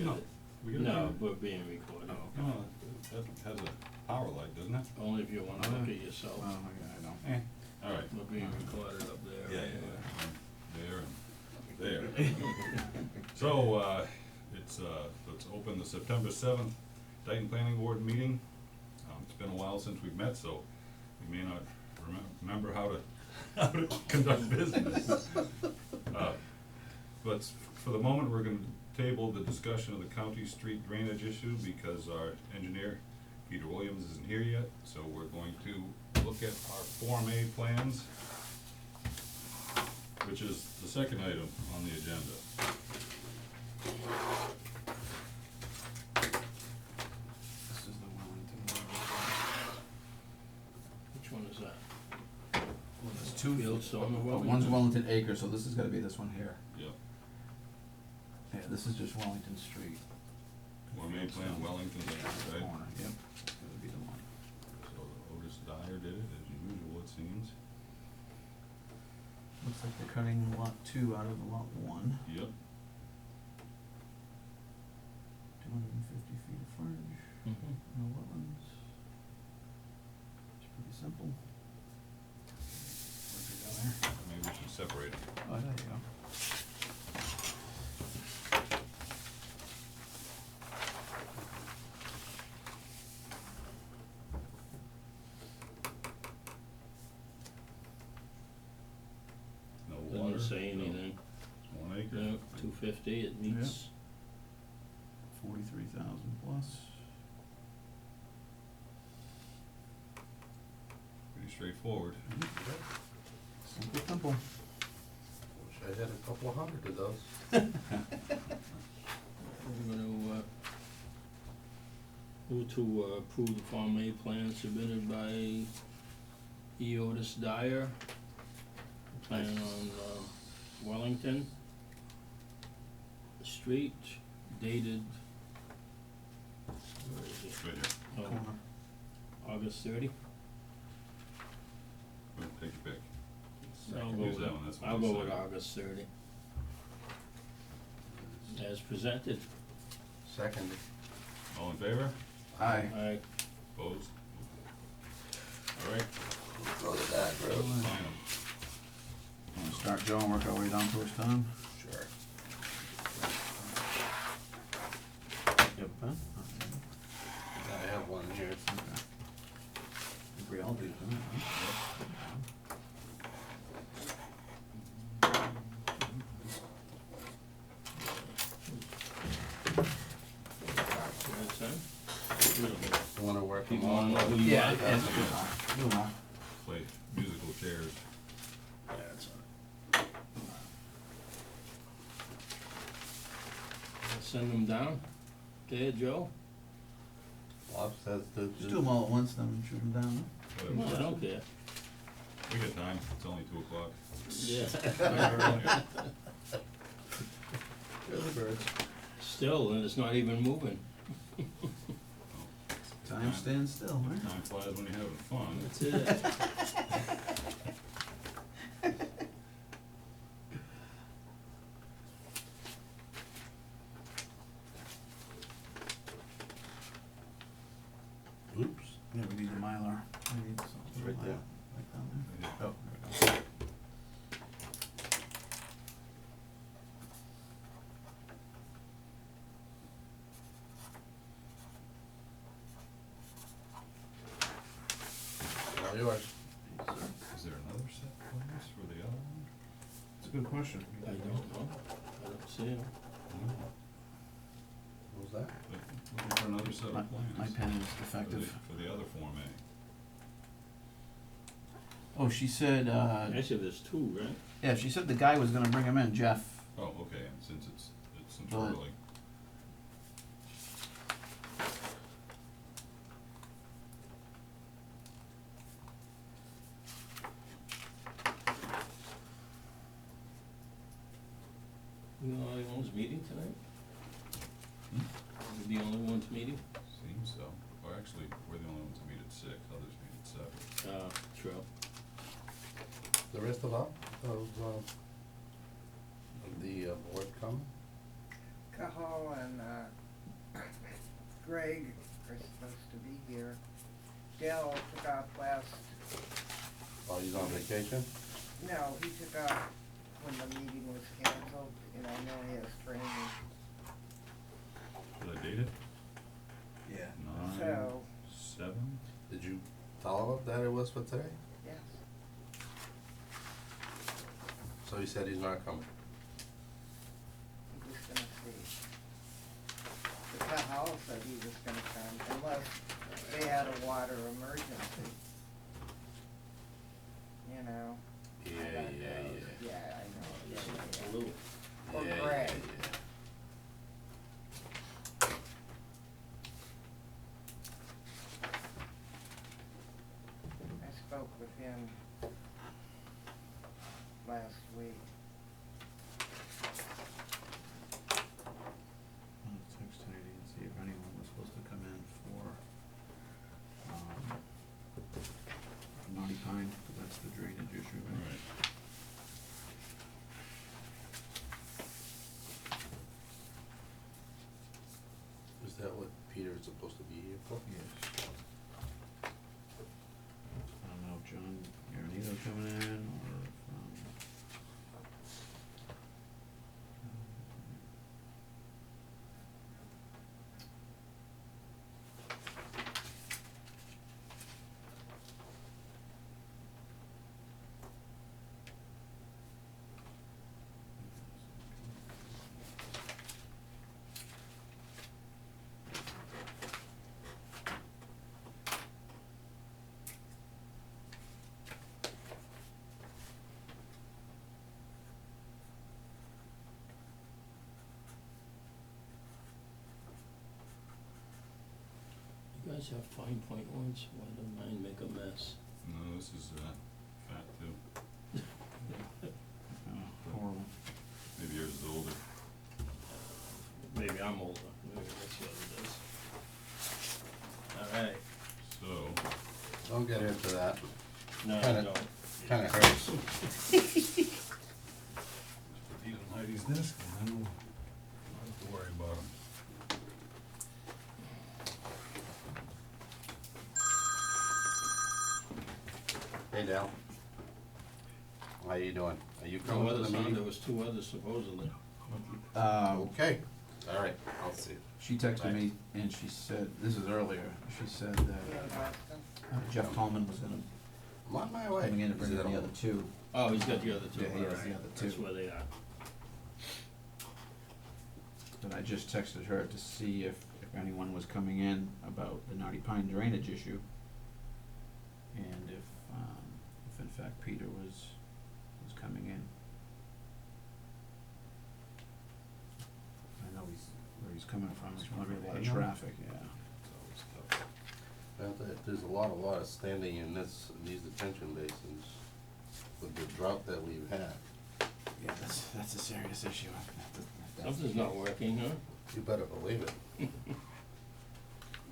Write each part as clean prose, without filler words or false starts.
forget No. it. We gotta No, do we're being recorded. it. Oh, that has a power light, doesn't it? Only if you wanna look at yourself. Oh, yeah, I know. All right. We're being recorded up there. Yeah, there and there. So, let's open the September 7th Dayton Planning Board meeting. It's been a while since we've met, so we may not remember how to conduct business. But for the moment, we're gonna table the discussion of the county street drainage issue because our engineer, Peter Williams, isn't here yet. So we're going to look at our Form A plans, which is the second item on the agenda. This is the Wellington Which one is that? one. There's two. Fieldstone or One's Wellington? Wellington Acre, so this is gotta be this one here. Yep. Yeah, this is just Wellington Street. Form A plan, Wellington, right? Corner, yep, that's gotta be the one. So Otis Dyer did it, as usual, it seems. Looks like they're cutting lot 2 out of lot 1. Yep. 250 feet of frontage, Mm-hmm. no wetlands. It's pretty simple. Where's it go there? Maybe we should separate them. Oh, there you go. No water. Doesn't say no. anything. 1 acre. No, 250, it meets. 43,000 plus. Pretty straightforward. Simple. Wish I had a couple of hundred of those. We're gonna, move to approve the Form A plan submitted by E. Otis Dyer. Plan on, Wellington Street, dated, where is it? Right here. Oh, Corner. August 30. Well, take your pick. I'll can go use with, that one, that's what I'll I go said. with August 30. As presented. Second. All in favor? Aye. Aye. Opposed? All right, Go to that let's road. sign 'em. Wanna start Joe and work our way down towards Tom? Sure. Yep. Huh? I have one here. Okay. I think we all do, don't we? That's it. You wanna work them People on? wanna know who you Yeah, are? that's good. Do them all. Play musical chairs. Yeah, that's all right. Send them down. Okay, Joe? Bob says to. Just do them all at once, then shoot them down. Whatever. No, I don't care. We got time, it's only 2 o'clock. Yeah. Early birds. Still, and it's not even moving. Time stands still, right? Time flies when you're having fun. That's it. Oops. Yeah, we need the Mylar. We need something. Right there. Right down there. Yeah. Oh, there we go. All yours. Is there another set of plans for the other one? It's a good question. I don't know. I don't see them. No. What was that? Looking for another set My, of plans. my pen is For the, defective. for the other Form A. Oh, she said, Actually, there's two, right? yeah, she said the guy was gonna bring him in, Jeff. Oh, okay, and since it's Well, early. You the only ones meeting tonight? Hmm? We're the only ones meeting? Seems so. Or actually, we're the only ones that meet at 6, others meet at 7. True. The rest of the board come? Cahill and Greg are supposed to be here. Dale took off last, Oh, he's on vacation? no, he took off when the meeting was canceled, and I know he has training. Should I date it? Yeah. 9/7? Did you tell him that it was for today? Yes, So he said he's not coming. he was gonna see. The Howell said he was gonna come unless they had a water emergency. You know? I Yeah, don't yeah, know. yeah. Yeah, I know, This yeah, is yeah. blue. Or Yeah, Greg. yeah, I spoke with him last week. I'll text Heidi and see if anyone was supposed to come in for, Naughty Pine, 'cause that's the drainage issue, right? Right. Is that what Peter is supposed to be here for? Yes. I don't know if John Aaronito coming in, or if, You guys have fine point ones, why don't mine make a mess? No, this is, fat too. horrible. Maybe yours is older. Maybe I'm older, maybe that's what it is. Alright, So, Don't get into that. no, I Kinda- don't. Kinda hurts. just put these on Heidi's desk and then we'll not have to worry about them. Hey, Dal. How you doing? Are you No coming to other the sound, meeting? there was two others supposedly. Okay, all right, I'll see. She texted me and she said, this is earlier, she said He in that Boston? Jeff Tallman was gonna, I'm on my way. coming in to bring Is in it the on? other two. Oh, he's got the other two, Yeah, he has the alright, other that's two. where they are. But I just texted her to see if anyone was coming in about the Naughty Pine drainage issue. And if in fact Peter was coming in. I know where he's coming from, there's gonna be a lot of traffic, yeah. It's always tough. There's a lot of standing in these detention basins with the drought that we've had. Yeah, that's a serious issue. Something's not working, huh? You better believe it.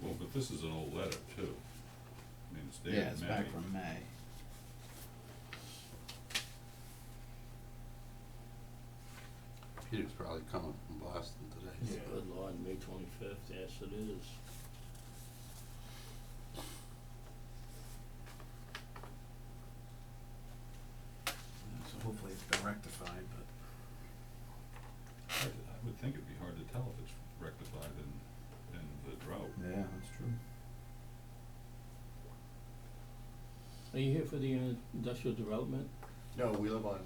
Well, but this is an old letter too. I mean, it's dated Yeah, it's back May. from May. Peter's probably coming from Boston today. Good Lord, May 25th, yes it is. Yeah, so hopefully it's been rectified, but. I would think it'd be hard to tell if it's rectified in the drought. Yeah, that's true. Are you here for the industrial development? No, we live on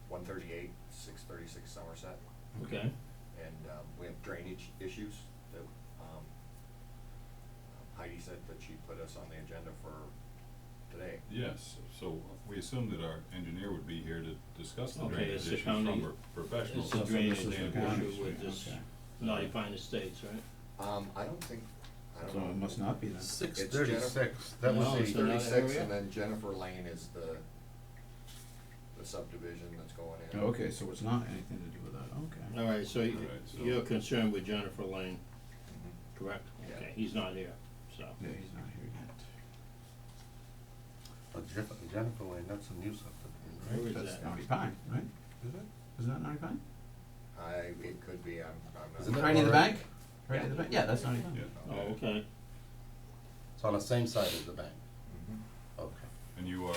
138, 636 Somerset, Okay, and we have drainage issues that Heidi said that she'd put us on the agenda for today. Yes, so we assumed that our engineer would be here to discuss the Okay, drainage it's the issues from county- a professional. it's the So this drainage is issue the county. with this Okay. Naughty Pine Estates, right? I don't think, I don't So know. it must not be then. 636, that No, was it's the, in that 36, area? and then Jennifer Lane is the subdivision that's going in. Oh, okay, so it's not anything to do with that, okay. Alright, so Alright, so- you're concerned with Jennifer Lane, Mhm. correct? Yeah. Okay, he's not here, so. Yeah, he's not here yet. Jennifer Lane, that's a new subdivision, Where right? is That's that? Naughty Pine, right? Is it? Isn't that Naughty Pine? It could be, I'm not. Isn't it Tiny the already- Bank? Right at the back, yeah, that's not even. Yeah. Oh, okay. It's on the same side as the bank, Mhm. okay. And you are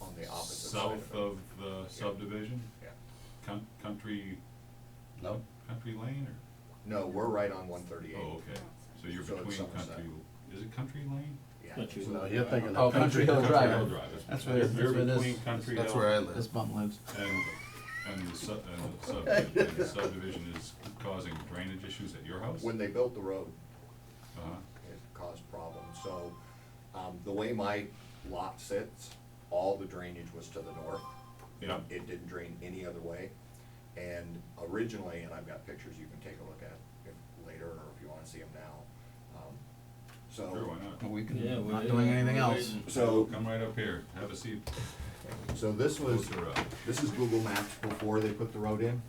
On the opposite side south it. of the subdivision? Yeah. Country No, Lane or? No, we're right on 138. Oh, okay, so you're So it's between Somerset. Country, is it Country Lane? Yeah. Country no, Road. you're thinking Oh, of Country Hill Drive. Hill Drive. That's where- You're that's where this- between Country Hill. That's where I live. This bum lives. And the subdivision is causing drainage issues at your house? When they built the road, Uh-huh, it caused problems. So, the way my lot sits, all the drainage was to the north. yeah, It didn't drain any other way. And originally, and I've got pictures you can take a look at if later, or if you wanna see them now. sure, So, why not? Well, we can, Yeah, not we're- doing anything we're else. waiting. so, Come right up here, have a seat, so this was, closer up. this is Google Maps before they put the road in.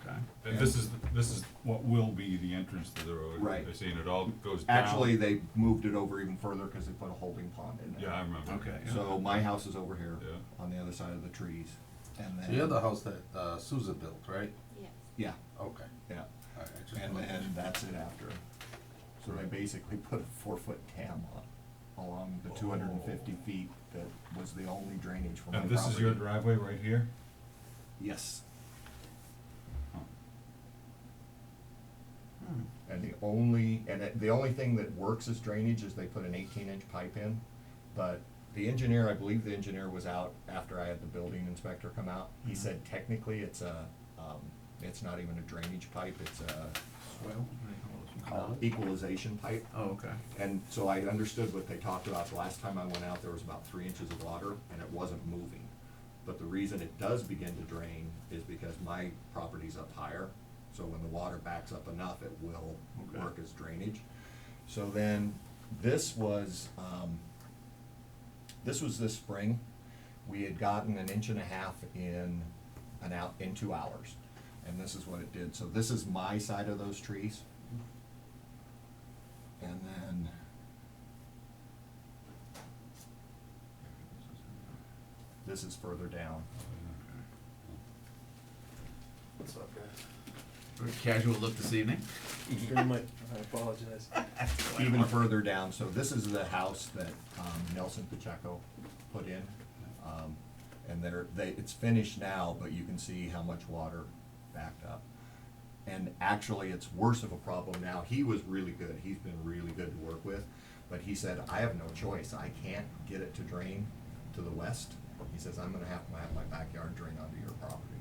Okay. And this is what will be the entrance to the road. Right. They're saying it all goes down. Actually, they moved it over even further because they put a holding pond in there. Yeah, I remember. Okay. So my house is over here, Yeah. on the other side of the trees, and then. so you're the house that Susan built, right? Yes. Yeah, Okay, yeah, alright, I just and wanted to- then that's it after. So they basically put a 4-foot dam on, along the 250 feet that was the only drainage for my And property. this is your driveway right here? Yes, Huh. and the only thing that works as drainage is they put an 18-inch pipe in, but the engineer, I believe the engineer was out after I had the building inspector come out. He said technically it's not even a drainage pipe, it's a Swale? equalization pipe. Oh, okay. And so I understood what they talked about. The last time I went out, there was about 3 inches of water and it wasn't moving. But the reason it does begin to drain is because my property's up higher. So when the water backs up enough, it will Okay. work as drainage. So then, this was this spring. We had gotten 1.5 inches in 2 hours. And this is what it did. So this is my side of those trees. And then this is further down. What's up, guys? Very casual look this evening. Pretty much, I apologize. Even further down, so this is the house that Nelson Pacheco put in. And it's finished now, but you can see how much water backed up. And actually, it's worse of a problem now. He was really good, he's been really good to work with, but he said, I have no choice, I can't get it to drain to the west. He says, I'm gonna have to have my backyard drain onto your property.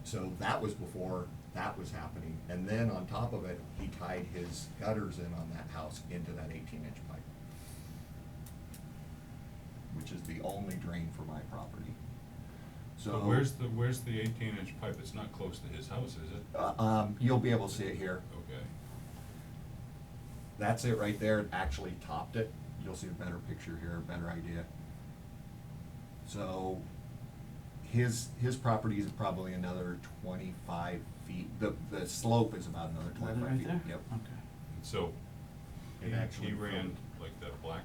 So that was before that was happening, and then on top of it, he tied his gutters in on that house into that 18-inch pipe, which is the only drain for my property. So So where's the 18-inch pipe? It's not close to his house, is it? you'll be able to see it here. Okay. That's it right there. It actually topped it. You'll see a better picture here, a better idea. So his property is probably another 25 feet. The slope is about another Is that it 25 right feet. there? Yep. Okay. So It actually he ran filled. like that black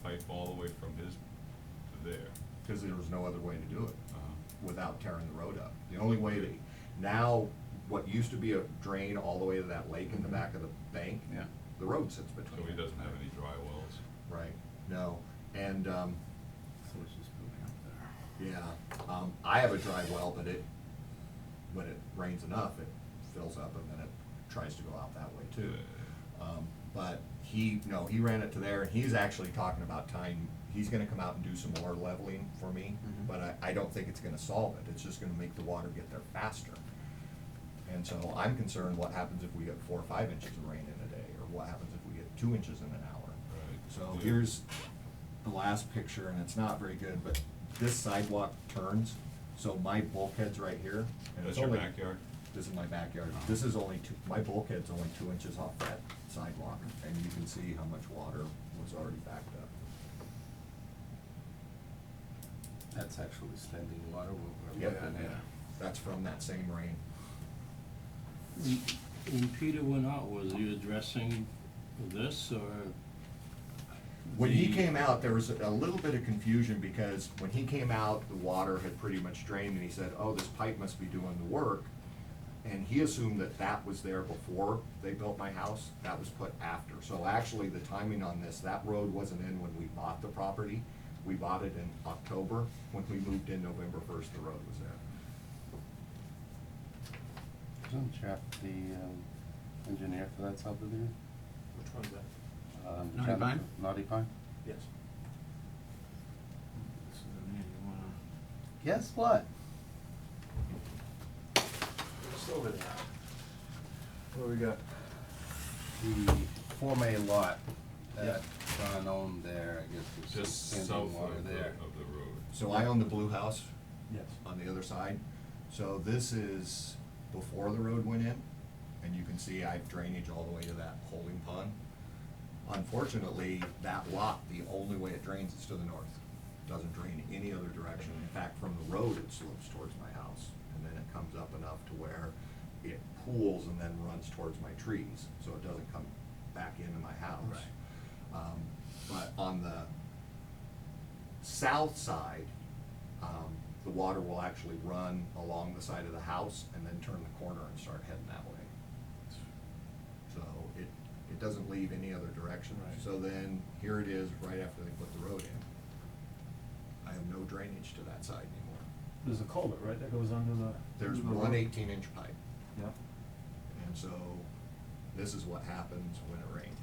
pipe all the way from his to there. Because there was no other way to do it Uh-huh. without tearing the road up. The only way that, now, what used to be a drain all the way to that lake in the back of the bank, Yeah. the road sits So between. he it. doesn't have any dry wells. Right, no, and, So it's just moving up there. yeah, I have a dry well, but when it rains enough, it fills up and then it tries to go out that way too. But he ran it to there, and he's actually talking about he's gonna come out and do some more leveling for me, Mhm. but I don't think it's gonna solve it, it's just gonna make the water get there faster. And so I'm concerned what happens if we get 4 or 5 inches of rain in a day, or what happens if we get 2 inches in an hour. Right. So Yeah. here's the last picture, and it's not very good, but this sidewalk turns, so my bulkhead's right here. And That's it's your only- backyard? This is my backyard. This is my bulkhead's only 2 inches off that sidewalk, and you can see how much water was already backed up. that's actually standing water we're Yep, looking at. that's from that same rain. When Peter went out, was he addressing this, or? When he the- came out, there was a little bit of confusion, because when he came out, the water had pretty much drained, and he said, oh, this pipe must be doing the work. And he assumed that that was there before they built my house, that was put after. So actually, the timing on this, that road wasn't in when we bought the property. We bought it in October. When we moved in November first, the road was there. Isn't Jeff the, engineer for that subdivision? Which one's that? Naughty Pine? Naughty Pine? Yes. So then you wanna, Guess what? It's over there. What do we got? The Form A lot that John owned there, I guess, was Just handling south water of the there. road. So I own the blue house Yes. on the other side. So this is before the road went in, and you can see I have drainage all the way to that holding pond. Unfortunately, that lot, the only way it drains is to the north. Doesn't drain any other direction. In fact, from the road, it slopes towards my house, and then it comes up enough to where it pools and then runs towards my trees, so it doesn't come back into my house. But on the south side, the water will actually run along the side of the house and then turn the corner and start heading that way. So it doesn't leave any other direction. Right. So then, here it is, right after they put the road in. I have no drainage to that side anymore. There's a culvert, right, that goes under the. There's under the one road? 18-inch pipe, Yeah. and so this is what happens when it rains.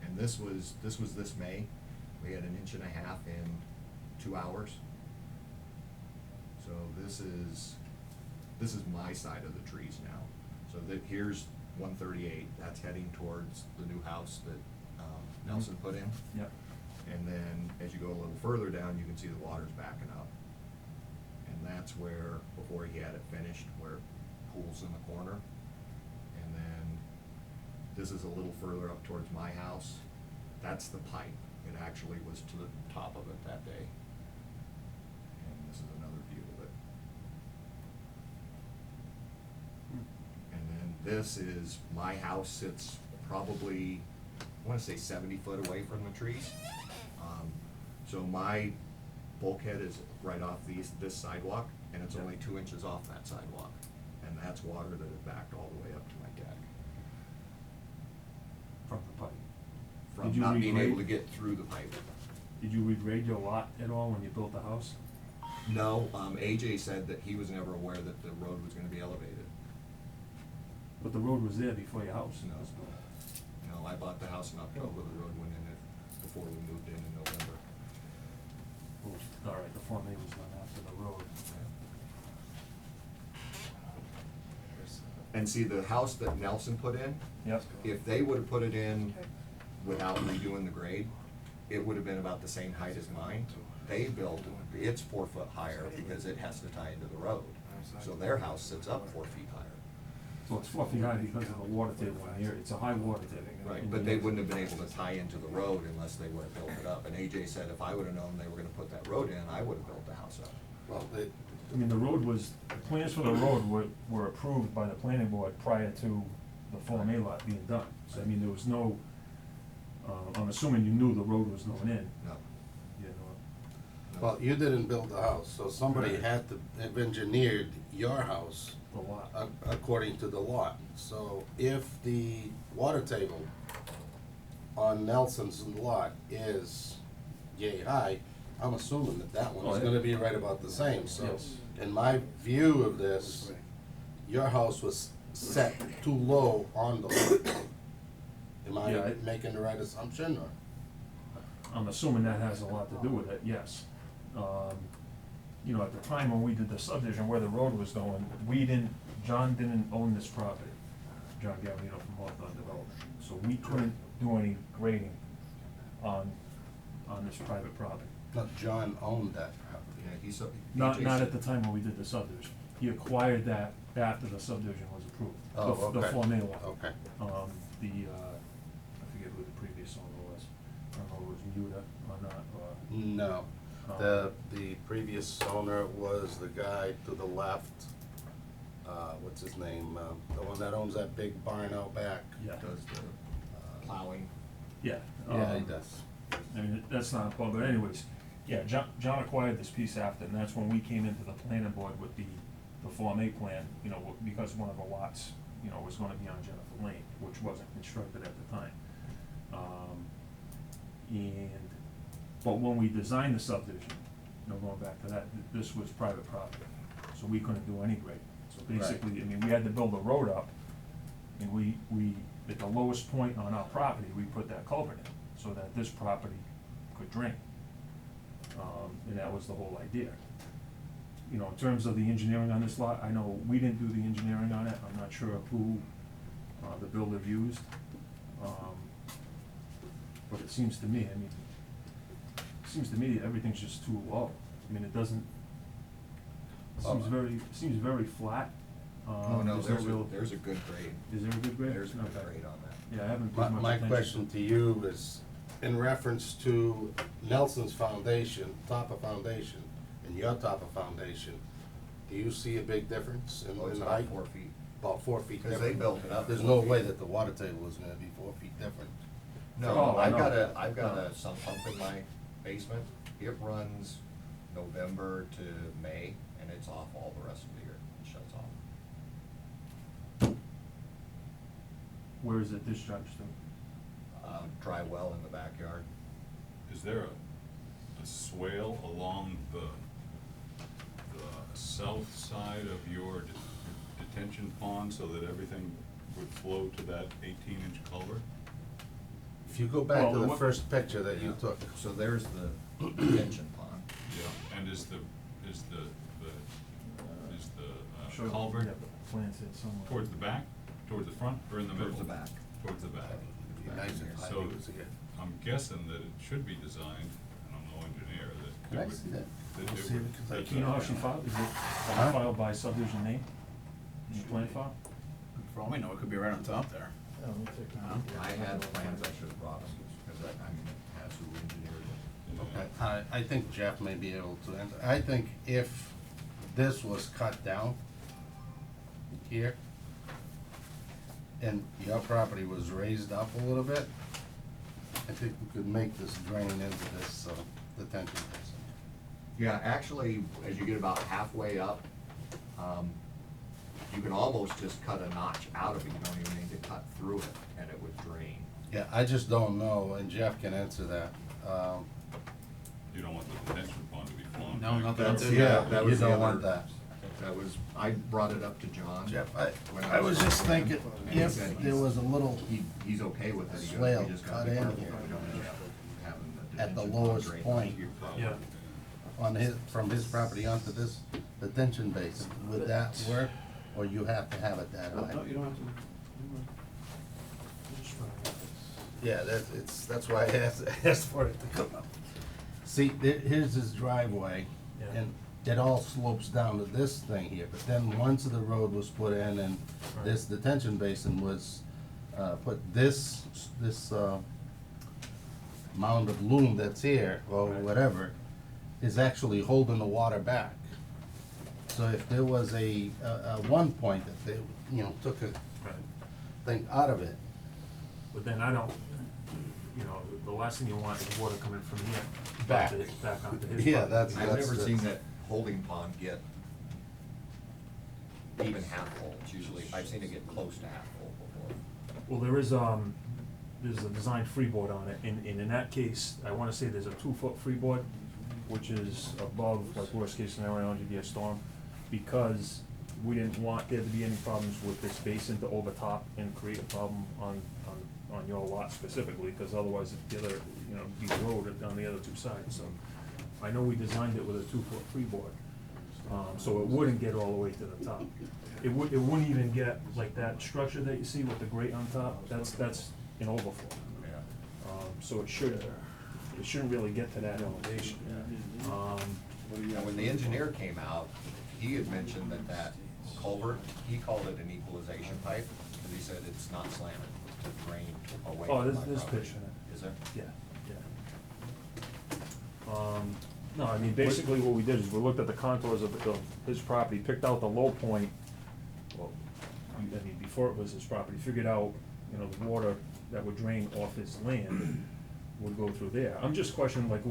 And this was this May, we had 1.5 inches in 2 hours. So this is my side of the trees now. So that, here's 138, that's heading towards the new house that Nelson put in. Yep. And then as you go a little further down, you can see the water's backing up. And that's where, before he had it finished, where it pools in the corner. And then this is a little further up towards my house. That's the pipe. It actually was to the top of it that day. And this is another view of it. And then this is, my house sits probably, I wanna say 70 foot away from the trees. So my bulkhead is right off this sidewalk, and it's only 2 inches off that sidewalk. And that's water that is backed all the way up to my deck. From the pipe. From Did you not being able to regrade? get through the pipe. Did you regrade your lot at all when you built the house? No, AJ said that he was never aware that the road was gonna be elevated. But the road was there before your house No. was built. No, I bought the house in October, the road went in it before we moved in November. All right, the Form A was done after the road. And see, the house that Nelson put in, Yep. if they would've put it in without redoing the grade, it would've been about the same height as mine. They built, it's 4 foot higher because it has to tie into the road. So their house sits up 4 feet higher. So it's 4 feet high because of the water table in here, it's a high water table. Right, in but the they area. wouldn't have been able to tie into the road unless they would've built it up. And AJ said if I would've known they were gonna put that road in, I would've built the house up. Well, they, I mean, the road was, the plans for the road were approved by the planning board prior to the Form A lot being done. So, I mean, there was no, I'm assuming you knew the road was going in, No. you know, well, you didn't build the house, so somebody had to have engineered your house the lot. according to the lot. So if the water table on Nelson's lot is yay high, I'm assuming that that one Oh, is yeah. gonna be right about the same, so Yes. in my view of this, your house was set too low on the lot. Am Yeah, I I- making the right assumption, or? I'm assuming that has a lot to do with it, yes. You know, at the time when we did the subdivision where the road was going, John didn't own this property. John Gavino from Hawthorne Development. So we couldn't do any grading on this private property. No, John owned that property. Yeah, he's. Not AJ at said- the time when we did the subdivision. He acquired that after the subdivision was approved. Oh, The okay. Form A lot. Okay. I forget who the previous owner was. I don't know if it was Muta or not, or. No, the previous owner was the guy to the left, what's his name, the one that owns that big barn out back. Yeah. Does the plowing. Yeah. Yeah, he does. I mean, that's not a problem, but anyways, yeah, John acquired this piece after, and that's when we came into the planning board with the the Form A plan, you know, because one of the lots, you know, was gonna be on Jennifer Lane, which wasn't constructed at the time. But when we designed the subdivision, you know, going back to that, this was private property, so we couldn't do any grading. So Right. basically, I mean, we had to build a road up, and we, at the lowest point on our property, we put that culvert in, so that this property could drain. And that was the whole idea. You know, in terms of the engineering on this lot, I know we didn't do the engineering on it, I'm not sure who, the builder used. But it seems to me, everything's just too low. I mean, it doesn't, seems very flat. Oh, no, there's no real- there's a good grade. Is there a good grade? There's a good Okay. grade on that. Yeah, I haven't My, paid much my attention. question to you is, in reference to Nelson's foundation, top of foundation, and your top of foundation, do you see a big difference Oh, in it's height? about 4 feet. About 4 feet Because different? they built it up There's 4 no feet. way that the water table is gonna be 4 feet different. No, Oh, I I've know. got No. a sump pump in my basement. It runs November to May, and it's off all the rest of the year. It shuts off. Where is it discharged to? Dry well in the backyard. Is there a swale along the south side of your detention pond so that everything would flow to that 18-inch culvert? If you go back Well, to the what- first picture that you took, So there's the detention pond. Yeah. And is the Sure, culvert yeah, the plans it somewhere. towards the back, towards the front, or in the middle? Towards the back. Towards the back. it'd be nice if So, I was here. I'm guessing that it should be designed, and I'm no engineer, that Can it I would. see that? that I'll it see it would- because I that Do you know how she filed? Is it Huh? filed by subdivision name? In the plan file? For all we know, it could be right on top there. I had plans I should have brought them, because I mean, that's who engineered it. Yeah. I think Jeff may be able to answer. I think if this was cut down here, and your property was raised up a little bit, I think we could make this drain into this detention basin. Yeah, actually, as you get about halfway up, you can almost just cut a notch out of it. You don't even need to cut through it, and it would drain. Yeah, I just don't know, and Jeff can answer that. You don't want the detention pond to be flowing No, back not there. that That's- too. Yeah, that you was the don't want other- that. That was, I brought it up to John. Jeff, when I was just thinking, and he if said there he's- was a little, He's okay with it. He goes, swale "We just gotta cut be in careful here we don't end up having the at the detention pond lowest drain point. onto your property." Yeah. on his, from his property onto this detention basin, would that work? Or you have to have it that high? No, you don't have to. Yeah, that's why I asked for it to come up. See, here's his driveway, Yeah. and it all slopes down to this thing here, but then once the road was put in and this detention basin was, put this mound of loom that's here, or Right. whatever, is actually holding the water back. So if there was a one point that they, took a Right. thing out of it, But then I don't, you know, the last thing you want is water coming from here. Back. Back onto his property. Yeah, that's- I've never seen that holding pond get even half full. It's usually, I've seen it get close to half full before. Well, there's a design freeboard on it, and in that case, I wanna say there's a 2-foot freeboard, which is above, like, worst case scenario, if you get a storm, because we didn't want there to be any problems with this basin to overtop and create a problem on your lot specifically, because otherwise the other, be road on the other two sides, so. I know we designed it with a 2-foot freeboard, so it wouldn't get all the way to the top. It wouldn't even get, like that structure that you see with the grate on top, that's an overflow. Yeah. So it shouldn't really get to that elevation. And when the engineer came out, he had mentioned that culvert, he called it an equalization pipe, because he said it's not slanted to drain away Oh, from my there's property. picture in it. Is there? Yeah, yeah. No, I mean, basically what we did is we looked at the contours of his property, picked out the low point. Well, I mean, before it was his property, figured out, the water that would drain off his land would go through there. I'm just questioning, like,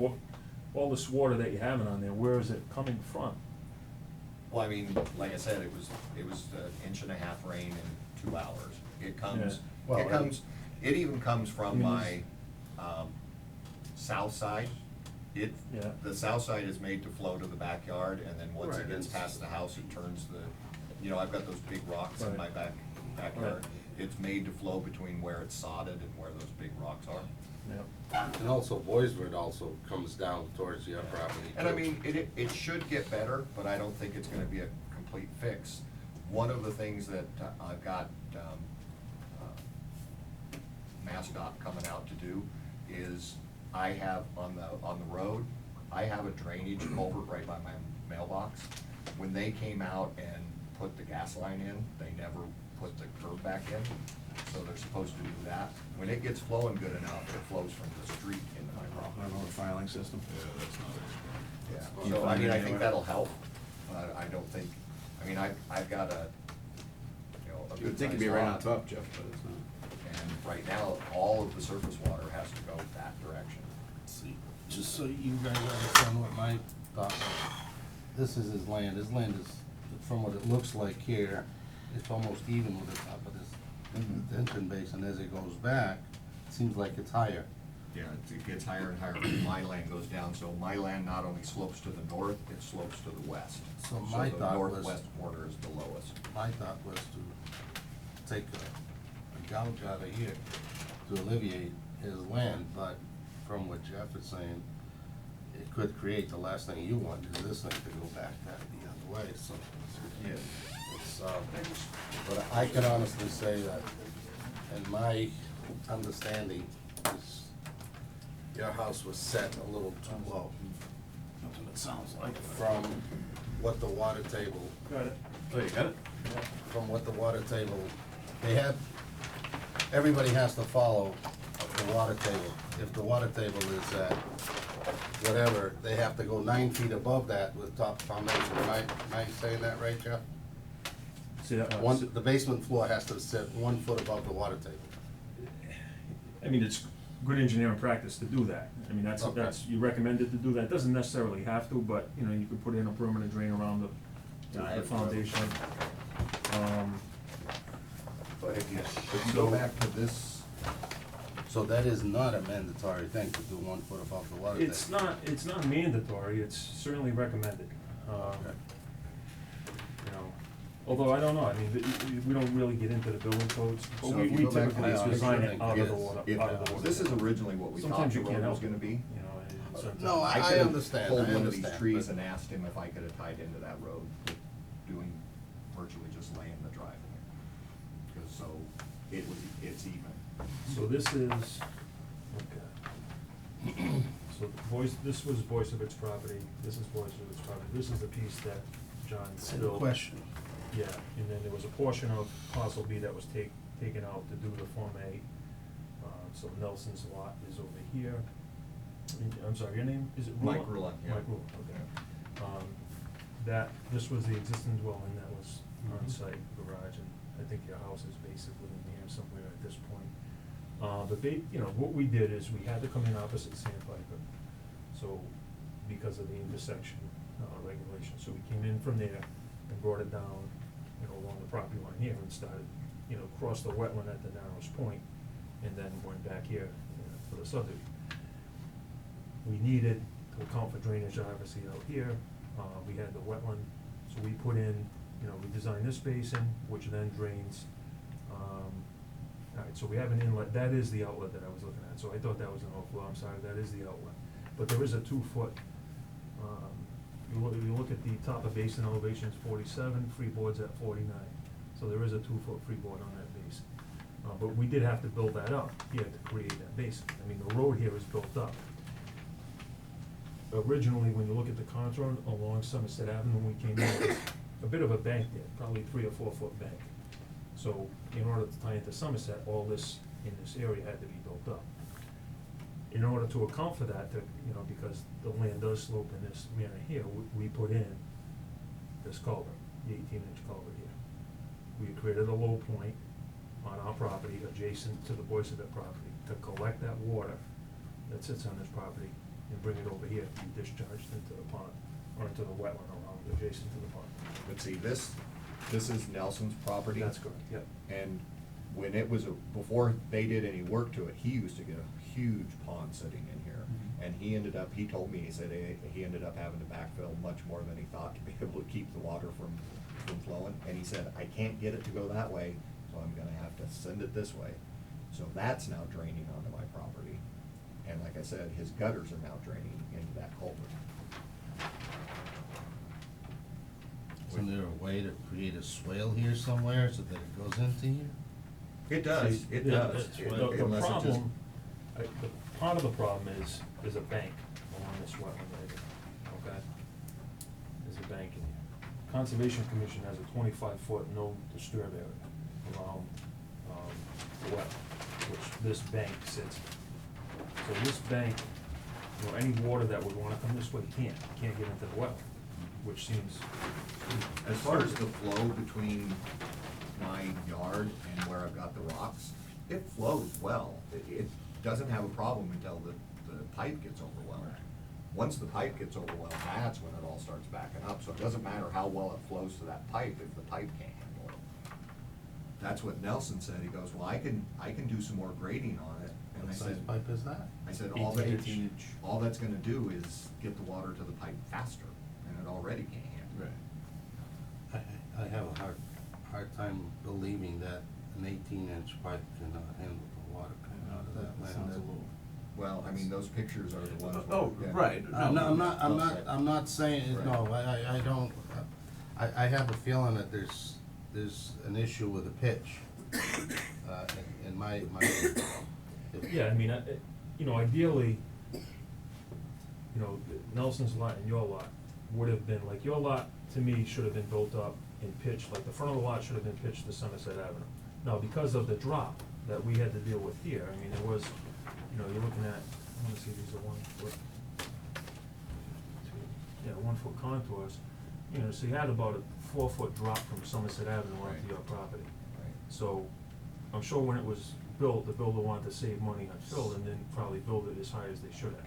all this water that you're having on there, where is it coming from? Well, I mean, like I said, it was an inch and a half rain in 2 hours. It comes, Well, it even comes from my, south side. It, Yeah. the south side is made to flow to the backyard, and then once Right, it gets it's- past the house, it turns the, you know, I've got those big rocks in my Right. backyard. Right. It's made to flow between where it's sodded and where those big rocks are. Yeah. And also Boisverd also comes down towards your property. And I too. mean, it should get better, but I don't think it's gonna be a complete fix. One of the things that I've got, MassDOT coming out to do is I have on the road, I have a drainage culvert right by my mailbox. When they came out and put the gas line in, they never put the curb back in, so they're supposed to do that. When it gets flowing good enough, it flows from the street into my I property. don't know the filing system. Yeah, that's not it. Yeah, You so I find mean, it I think anywhere? that'll help, but I don't think, I mean, I've got a, you know, a You would good think it'd sized be right on lot. top, Jeff, but it's not. And right now, all of the surface water has to go that direction. See, just so you guys understand what my thoughts are. This is his land. His land is, from what it looks like here, it's almost even with the top of this detention basin. As it goes back, it seems like it's higher. Yeah, it gets higher and higher, my land goes down, so my land not only slopes to the north, it slopes to the west. So my thought was- the northwest corner is the lowest. My thought was to take a gouge out of here to alleviate his land, but from what Jeff is saying, it could create the last thing you want, is this thing to go back that the other way, so. Yeah. It's, but I can honestly say that, in my understanding, is your house was set a little too low. That's what it sounds like. From what the water table, Got it. Oh, you got it? from what the water table, they have, everybody has to follow the water table. If the water table is at whatever, they have to go 9 feet above that with top foundation. Am I saying that right, Jeff? See, The basement floor has to sit 1 foot above the water table. I mean, it's good engineering practice to do that. I mean, that's, Okay. you recommended to do that. Doesn't necessarily have to, but, you know, you could put in a permanent drain around the foundation. But if you go back to this, So that is not a mandatory thing to do 1 foot above the water table. It's not mandatory, it's certainly recommended. Okay. You know, although I don't know, I mean, we don't really get into the building codes, but So we if you we go back to typically this design picture, it out of the yes. water, if, out of the water. this is originally what we thought Sometimes the you road can't was help gonna it, be. you know, and sometimes. No, I could've understand, pulled I one of these understand, trees but- and asked him if I could have tied into that road, doing virtually just laying the drive in there. 'Cause so, it's even. So this is, okay. So this was Boycevich's property, this is Boycevich's property, this is the piece that John Same built. question. Yeah, and then there was a portion of parcel B that was taken out to do the Form A. So Nelson's lot is over here. I'm sorry, your name, is it Rula? Mike Rula, yeah. Mike Rula, okay. This was the existing dwelling that was on-site garage, and I think your house is basically in here somewhere at this point. But you know, what we did is we had to come in opposite Sandpiper, so, because of the intersection, regulation, so we came in from there and brought it down, you know, along the property line here and started, you know, crossed the wetland at the narrowest point, and then went back here, for the subdivision. We needed to account for drainage obviously out here, we had the wetland, so we put in, you know, we designed this basin, which then drains. Alright, so we have an inlet, that is the outlet that I was looking at, so I thought that was an overflow, I'm sorry, that is the outlet. But there is a 2-foot, you look at the top of basin elevation is 47, freeboard's at 49. So there is a 2-foot freeboard on that basin. But we did have to build that up here to create that basin. I mean, the road here is built up. Originally, when you look at the contour along Somerset Avenue, when we came in, there was a bit of a bank there, probably 3 or 4 foot bank. So in order to tie into Somerset, all this in this area had to be built up. In order to account for that, you know, because the land does slope in this manner here, we put in this culvert, the 18-inch culvert here. We created a low point on our property adjacent to the Boycevich property to collect that water that sits on this property and bring it over here to be discharged into the pond. or into the wetland around, adjacent to the pond. But see, this is Nelson's property. That's correct, yep. And when it was, before they did any work to it, he used to get a huge pond sitting in here. And he told me, he said he ended up having to backfill much more than he thought to be able to keep the water from flowing. And he said, I can't get it to go that way, so I'm gonna have to send it this way. So that's now draining onto my property. And like I said, his gutters are now draining into that culvert. Isn't there a way to create a swale here somewhere so that it goes into here? It does, See, it yeah, does. The Unless it just- problem, part of the problem is, there's a bank along this wetland right here, okay? There's a bank in here. Conservation Commission has a 25-foot no disturb area around, the wetland, which this bank sits in. So this bank, you know, any water that would wanna come this way can't get into the wetland, which seems. As far as the flow between my yard and where I've got the rocks, it flows well. It doesn't have a problem until the pipe gets overwhelmed. Once the pipe gets overwhelmed, that's when it all starts backing up. So it doesn't matter how well it flows to that pipe if the pipe can't handle it. That's what Nelson said. He goes, well, I can do some more grading on it. And I What size said, pipe is that? I said, 18 inch. all that's gonna do is get the water to the pipe faster, and it already can't handle it. I have a hard time believing that an 18-inch pipe cannot handle the water coming out of that land. Well, I mean, those pictures are the ones. Oh, where- yeah. right, I'm not saying, no, I don't, I have a feeling that there's an issue with the pitch, in my. Yeah, I mean, you know, ideally, you know, Nelson's lot and your lot would have been, like, your lot, to me, should have been built up and pitched, like, the front of the lot should have been pitched to Somerset Avenue. Now, because of the drop that we had to deal with here, I mean, there was, you know, you're looking at, I wanna see, these are 1 foot, 1 foot contours, you know, so you had about a 4-foot drop from Somerset Avenue onto Right. your property. Right. So, I'm sure when it was built, the builder wanted to save money on fill and didn't probably build it as high as they should have.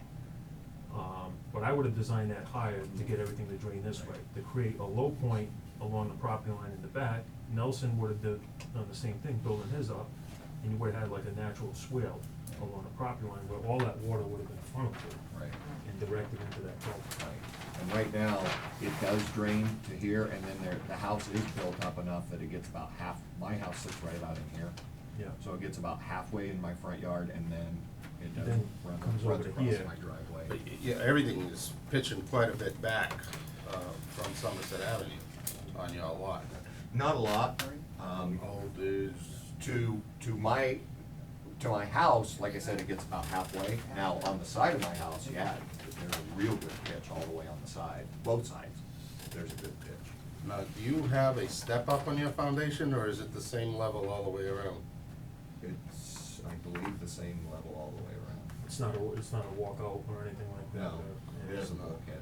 But I would have designed that higher to get everything to drain this way, to create a low point along the property line in the back. Nelson would have done the same thing, building his up, and you would have had like a natural swale along the property line where all that water would have been funneled to Right. and directed into that culvert. Right. And right now, it does drain to here, and then the house is built up enough that it gets about half, my house sits right about in here. Yeah. So it gets about halfway in my front yard, and then it does Then run, comes runs over to across here. my driveway. But yeah, everything is pitching quite a bit back, from Somerset Avenue on your lot. Not a lot, Oh, there's to my house, like I said, it gets about halfway. Now, on the side of my house, yeah, there's a real good pitch all the way on the side, both sides, there's a good pitch. Now, do you have a step up on your foundation, or is it the same level all the way around? It's, I believe, the same level all the way around. It's not a walkout or anything like that. No, or- it is a not. bulkhead.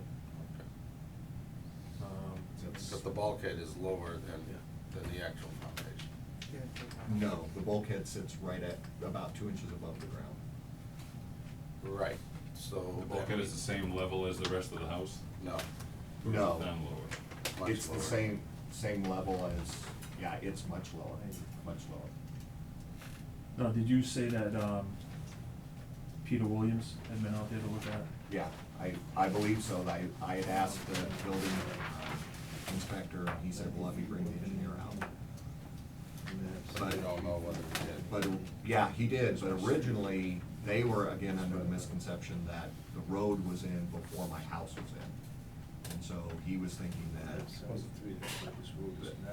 Um, But the bulkhead is lower than the actual foundation. No, the bulkhead sits right at about 2 inches above the ground. Right, so. The that bulkhead is means- the same level as the rest of the house? No, No. Down lower. much It's the lower. same level as, yeah, it's much lower, much lower. Now, did you say that, Peter Williams had been out there to look at it? Yeah, I believe so. I had asked the building inspector, and he said, well, let me bring the engineer out. But I don't know whether it did. But, yeah, he did, but originally, they were again under the misconception that the road was in before my house was in. And so he was thinking that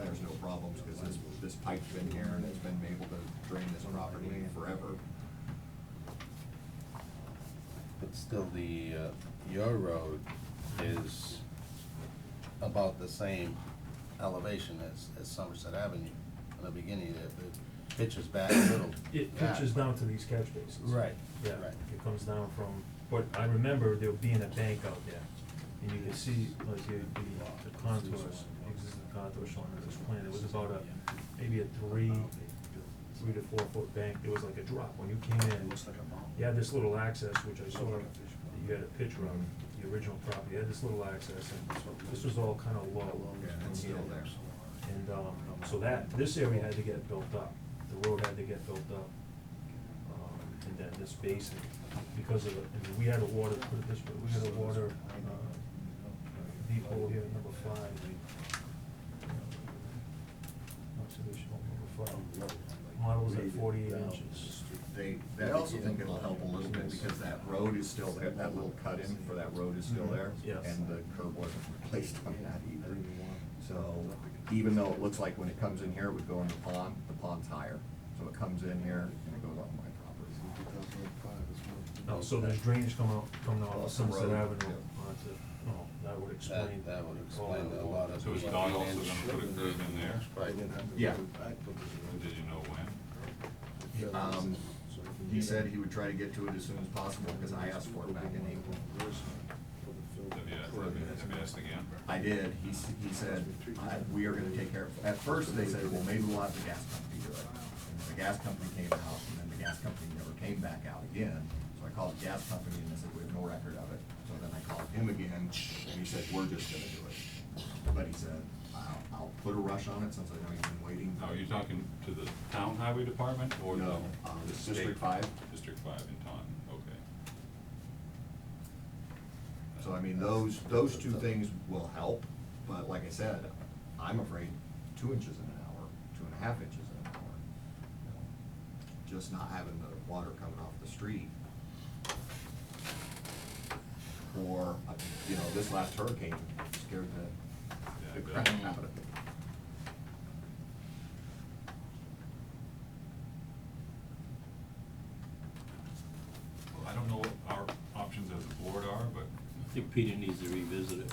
there's no problems, because this pipe's been here and it's been able to drain this property forever. But still, your road is about the same elevation as Somerset Avenue in the beginning, it pitches back a little. It back. pitches down to these catch basins. Right, Yeah, right. it comes down from, but I remember there being a bank out there, and you can see, like, the contours, existing contours showing on this plan, it was about maybe a 3 to 4 foot bank, it was like a drop, when you came in, you had this little access, which I saw, that you had a picture of, the original property, had this little access, and so this was all kind of low. Yeah, from it's still here. there. And, so this area had to get built up, the road had to get built up. And then this basin, because of it, and we had a water, put it this way, we had a water, deep hole here, number 5. Observation hole number 5. Model was at 48 inches. They also think it'll help a little bit because that road is still there, that little cut-in for that road is still there. Yes. And the curb wasn't replaced on that either. So even though it looks like when it comes in here, it would go in the pond's higher. So it comes in here and it goes on my property. Oh, so there's drainage coming out Off of the Sunset road, Avenue yeah. onto, oh, that would explain. That would all explain that a lot of. So is the Don also drainage gonna put a curb in there? Right. Yeah. Did you know when? He said he would try to get to it as soon as possible because I asked for it back in April. Have you asked again? I did. He said, we are gonna take care of it. At first, they said, well, maybe we'll have the gas company do it. And the gas company came out, and then the gas company never came back out again. So I called the gas company, and they said, we have no record of it. So then I called him again, and he said, we're just gonna do it. But he said, I'll put a rush on it since I know you've been waiting. Now, are you talking to the town highway department or the? No, the it's state? District 5. District 5 in Taunton, okay. So I mean, those two things will help, but like I said, I'm afraid 2 inches in an hour, 2.5 inches in an hour. Just not having the water coming off the street. Or, this last hurricane scared the Yeah, crap I bet. out of it. Well, I don't know what our options as a board are, but I think Peter needs to revisit it.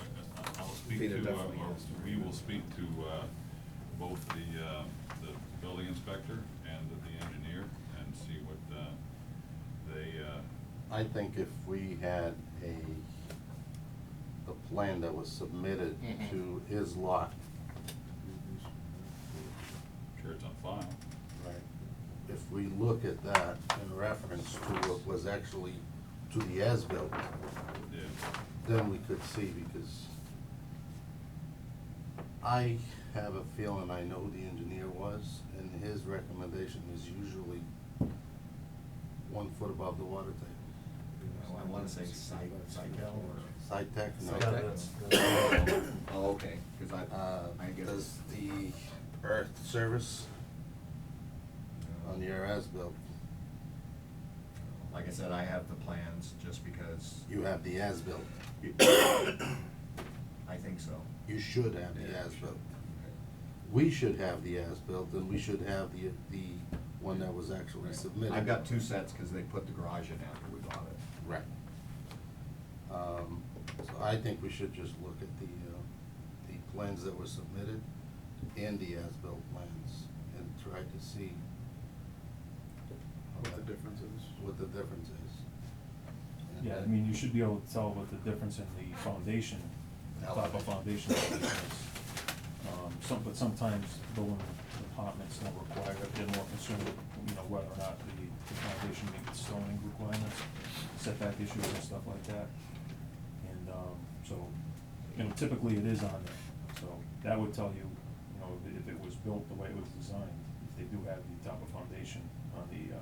I'll speak Peter to, definitely or has to we will speak to, both the building inspector and the engineer and see what, they, I think if we had a plan that was submitted Mhm. to his lot. sure it's on file. Right. If we look at that in reference to what was actually to the as-built, Yeah. then we could see, because I have a feeling I know who the engineer was, and his recommendation is usually 1 foot above the water table. I wanna say Cytel or. Side tech, no. Yeah, that's- Oh, okay, cause I get. Does the earth service on your as-built, Like I said, I have the plans just because. you have the as-built? I think so. You should have the as-built. We should have the as-built, and we should have the one that was actually submitted. I've got 2 sets because they put the garage in after we bought it. Right. So I think we should just look at the plans that were submitted and the as-built plans and try to see What the difference is. what the difference is. And Yeah, I then- mean, you should be able to tell what the difference in the foundation, type of foundation elevation is. But sometimes building departments don't require it, they're more concerned with, whether or not the foundation meets zoning requirements, setback issues and stuff like that. And, so, typically it is on there, so that would tell you, if it was built the way it was designed, if they do have the type of foundation on the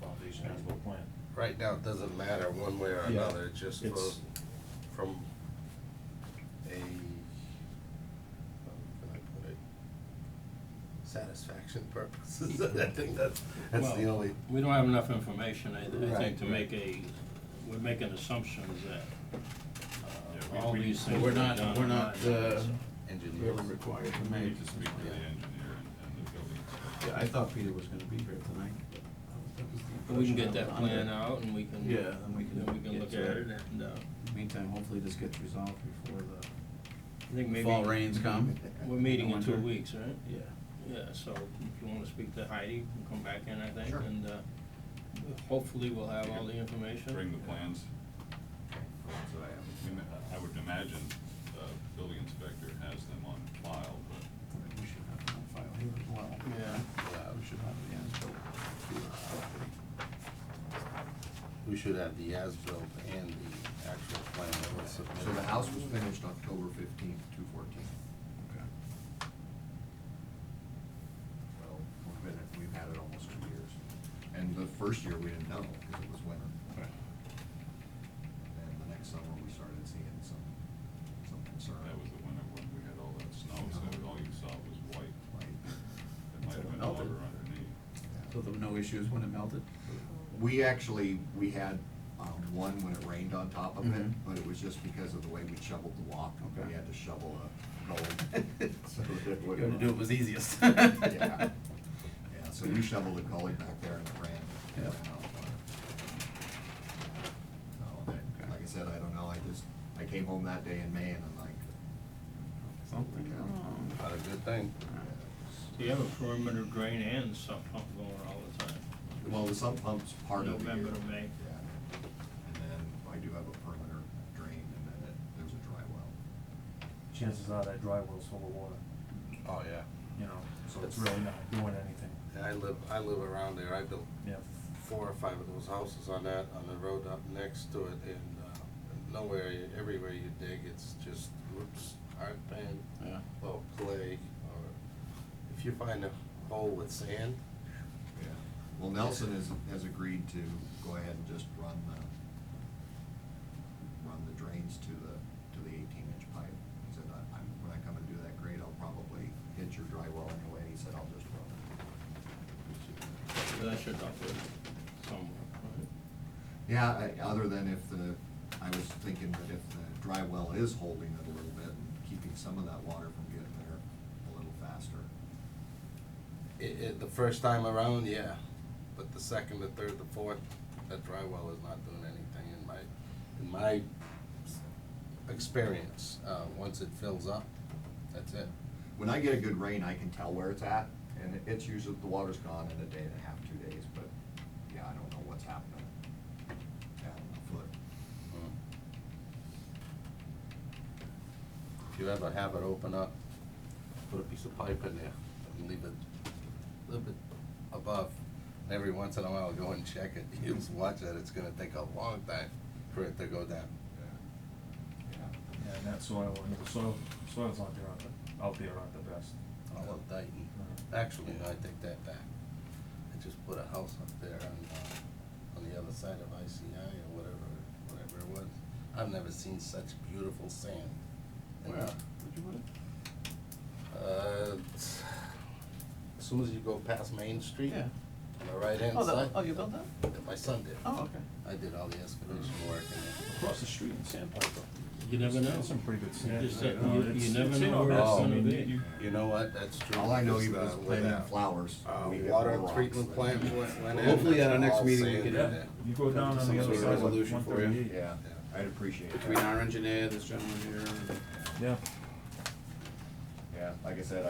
foundation as-built plan. Right now, it doesn't matter one way or Yeah, another, it's just for, it's- from a, how can I put it, satisfaction purposes, I think that's the Well, only. We don't have enough information, I Right, think, to right. make we're making assumptions that, Yeah, all we- these we- things. We're are not, done we're on not, that, so. Engineers. really required to We make. need to speak to the Yeah. engineer and the building inspector. Yeah, I thought Peter was gonna be here tonight. That was the We can get impression that I was plan under. out and we can. Yeah, then we can get look to at it. it and, Meantime, hopefully this gets resolved before I think maybe. fall rains come. We're meeting in 2 Winter. weeks, right? Yeah. Yeah, so if you wanna speak to Heidi, you can come back in, I think, Sure. and, hopefully we'll have all the information. Bring the plans. So I have. I would imagine the building inspector has them on file, but We should have it on file here as well. Yeah. Yeah, we should have the as-built. We we should have the as-built and the actual plan that was submitted. So the house was finished October 15th, 2014. Okay. So we've had it almost 2 years. And the first year we didn't know because it was winter. Okay. And the next summer we started seeing some concern. That was the winter when we had all that snow, so all you saw was white. Right. It might So have it been melted. water underneath. So there were no issues when it melted? We had one when it rained on top of it, Mhm. but it was just because of the way we shoveled the walk. Okay. We had to shovel a gully. So that it You wouldn't- had to do it was easiest. Yeah, yeah, so we shoveled a gully back there and it ran. Yeah. So, Okay. like I said, I don't know, I came home that day in May and I'm like, Something wrong. Not a good thing. Do you have a perimeter drain and sump pump going all the time? well, the sump pump's part of the year. November to May. Yeah, and then I do have a perimeter drain and then there's a dry well. Chances are that dry well's full of water, Oh, yeah. you know, so it's really not doing anything. And I live around there. I built Yeah. 4 or 5 of those houses on the road up next to it, and nowhere, everywhere you dig, it's just roots, hard pan, Yeah. or clay, or if you find a hole with sand, Yeah, well, Nelson has agreed to go ahead and just run the drains to the 18-inch pipe. He said, when I come and do that grade, I'll probably hit your dry well anyway, he said, I'll just run it. That should not be somewhere, right? Yeah, other than I was thinking that if the dry well is holding it a little bit and keeping some of that water from getting there a little faster. the first time around, yeah, but the second, the third, the fourth, that dry well is not doing anything in my experience. Once it fills up, that's it. When I get a good rain, I can tell where it's at, and it's usually, the water's gone in a day and a half, 2 days, but, yeah, I don't know what's happening down the foot. If you ever have it open up, put a piece of pipe in there and leave it a little bit above. And every once in a while, go and check it. You just watch it, it's gonna take a long time for it to go down. Yeah. Yeah, and that soil, soils out there aren't the best. All of Dayton. Mhm. Actually, no, I take that back. I just put a house up there on the other side of ICI or whatever it was. I've never seen such beautiful sand. in Where? a- Where'd you put it? As soon as you go past Main Street. Yeah. On the right-hand Oh, side. you built that? That my son did. Oh, okay. I did all the excavation work in there. Across the street in Sandpiper. You never know. Some pretty good sand. You just there. said- you It's- never it's, know know, where that's- it's I gonna mean, be. you- You know what, that's true. All I know, he because, was with planting that, flowers. We get Water more treatment rocks. plant went in. Hopefully at our it's next all meeting we sand can- in Yeah, there. you go down on Some the sort other of side of resolution for you. 138. Yeah, I'd appreciate that. Between our engineer, this gentleman here. Yeah. Yeah, like I said,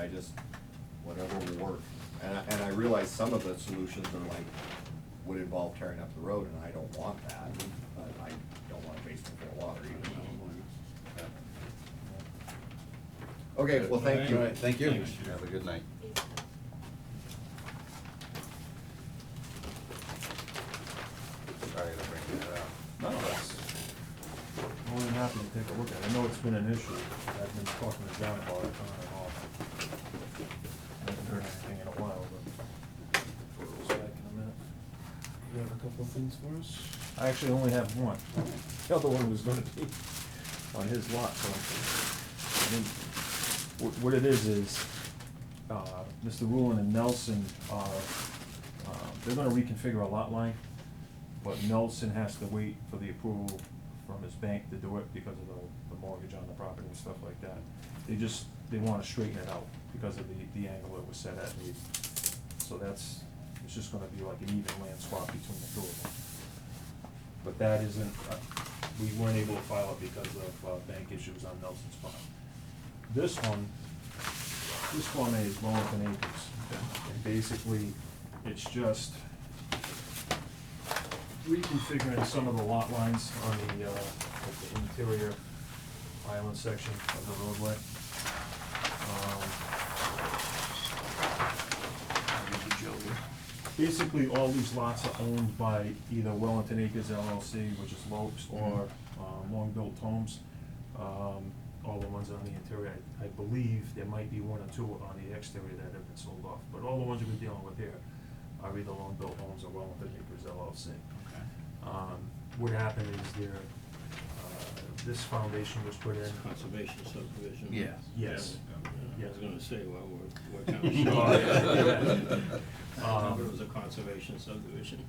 whatever will work. And I realize some of the solutions are like, would involve tearing up the road, and I don't want that, but I don't want a basement full of water either. Okay, well, thank you. All right, thank you. Thanks. Have a good night. Sorry to bring that up. No, that's, I'm more than happy to take a look at it. I know it's been an issue. I've been talking to John about it on and off. I haven't heard anything in a while, but we'll back in a minute. You have a couple of things for us? I actually only have one. The other one was gonna be on his lot, so I didn't, what it is, Mr. Rulon and Nelson are, they're gonna reconfigure a lot line, but Nelson has to wait for the approval from his bank to do it because of the mortgage on the property and stuff like that. They wanna straighten it out because of the angle it was set at. So it's just gonna be like an even land swap between the two of them. But that isn't, we weren't able to file it because of bank issues on Nelson's farm. This one is Wellington Acres. And basically, it's just reconfiguring some of the lot lines on the interior island section of the roadway. Basically, all these lots are owned by either Wellington Acres LLC, which is Lopes, or Long Built Homes. All the ones on the interior, I believe there might be one or two on the exterior that have been sold off, but all the ones we've been dealing with here are either Long Built Homes or Wellington Acres LLC. Okay. What happened is this foundation was put in. Conservation subdivision. Yeah. Yes. Yeah, I was gonna say, well, we're kind Yeah. of I thought it was a conservation subdivision.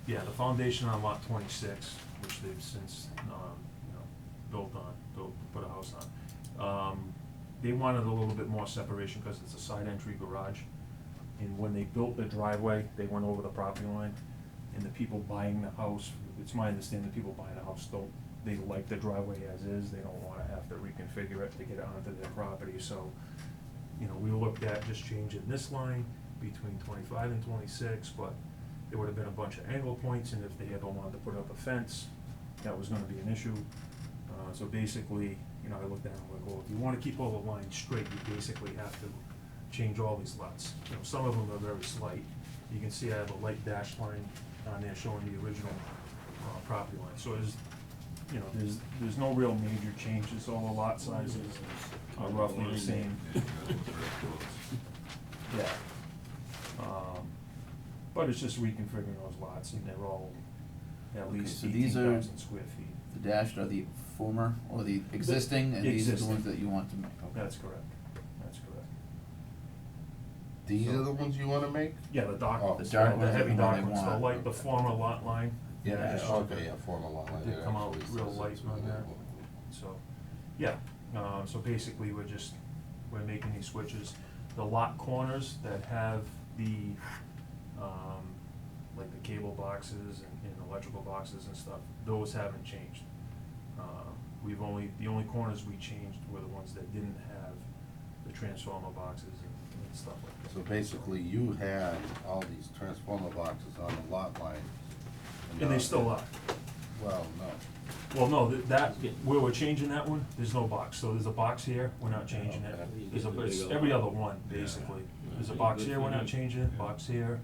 Yeah, the foundation on lot 26, which they've since, put a house on. They wanted a little bit more separation because it's a side entry garage. And when they built the driveway, they went over the property line. And the people buying the house, it's my understanding the people buying the house they like the driveway as is. They don't wanna have to reconfigure it to get it onto their property. So, we looked at just changing this line between 25 and 26, but there would have been a bunch of angle points, and if they ever wanted to put up a fence, that was gonna be an issue. So basically, I looked at it and went, well, if you wanna keep all the lines straight, you basically have to change all these lots. Some of them are very slight. You can see I have a light dash line on there showing the original property line. So there's no real major changes. All the lot sizes are roughly the same. Yeah. But it's just reconfiguring those lots, and they're all at Okay, least so these are- 18,000 square feet. The dashed are the former or the existing, and these are the Existing. ones that you want to make, okay. That's correct. That's correct. These are the ones you wanna make? Yeah, the dark Oh, ones, the dark the ones are heavy the one dark they ones, the want. light, the former lot line. Yeah, just- Okay, yeah, formal lot line. They it come out actually real says light it's on really that. cool. So, yeah, so basically, we're making these switches. The lot corners that have the, like the cable boxes and electrical boxes and stuff, those haven't changed. The only corners we changed were the ones that didn't have the transformer boxes and stuff like that. So basically, you had all these transformer boxes on the lot line. And they still are. Well, no. Well, no, where we're changing that one, there's no box, so there's a box here, we're not changing it. Okay. It's every other one, basically. There's a box here, we're not changing it, box here,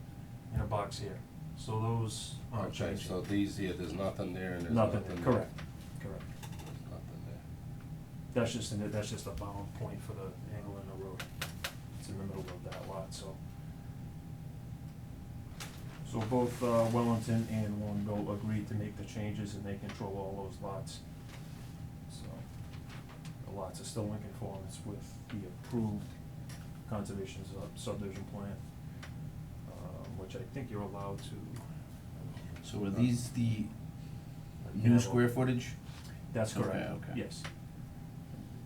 and a box here. So those aren't Okay, changing. so these here, there's nothing there and there's nothing Nothing, there. correct, correct. Nothing there. That's just a bound point for the angle in the road. It's in the middle of that lot, so. So both Wellington and Long Bill agreed to make the changes, and they control all those lots. So the lots are still in conformance with the approved conservation subdivision plan, which I think you're allowed to. So are these the Yeah, new well- square footage? That's Okay, correct, okay. yes.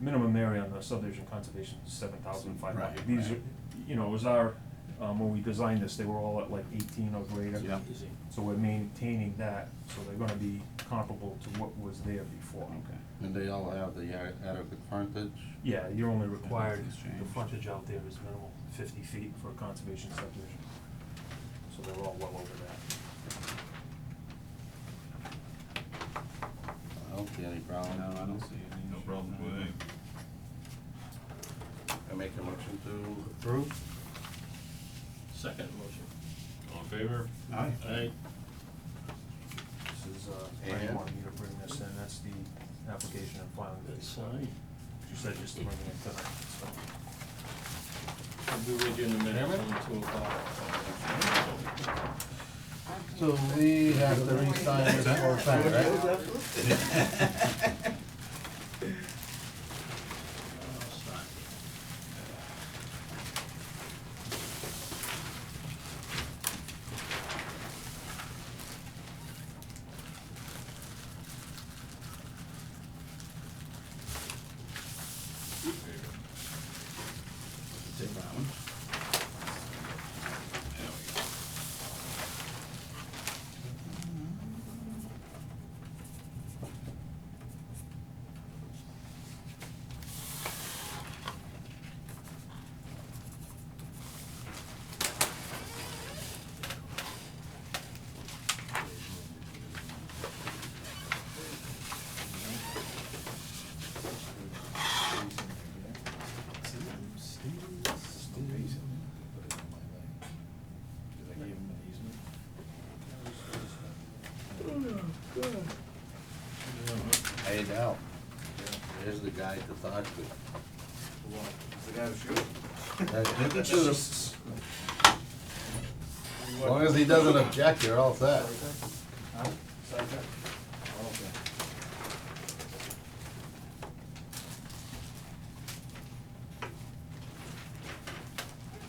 Minimum area on the subdivision conservation is 7,500. Right, These are, right. it was our, when we designed this, they were all at like 18 or greater. Yeah. Easy. So we're maintaining that, so they're gonna be comparable to what was there before. Okay. And they all have the adequate frontage? Yeah, you're only required, Nothing's the changed. frontage out there is minimal, 50 feet for a conservation subdivision. So they're all well over that. I don't see any problem. No, I don't see any. No issue problem with with that. me. I make a motion to approve? Second motion. All in favor? Aye. Aye. This is, where you And? want me to bring this in, that's the application and filing. That's fine. You said just to bring it in tonight, so. I'll be with you in a minute, on 2 o'clock. So we have to re-sign this whole thing, right? Take that one. Hey, now, there's the guy to talk to. The guy who shoots? You can shoot him. As long as he doesn't object, you're all set. Huh? Sergeant? Okay.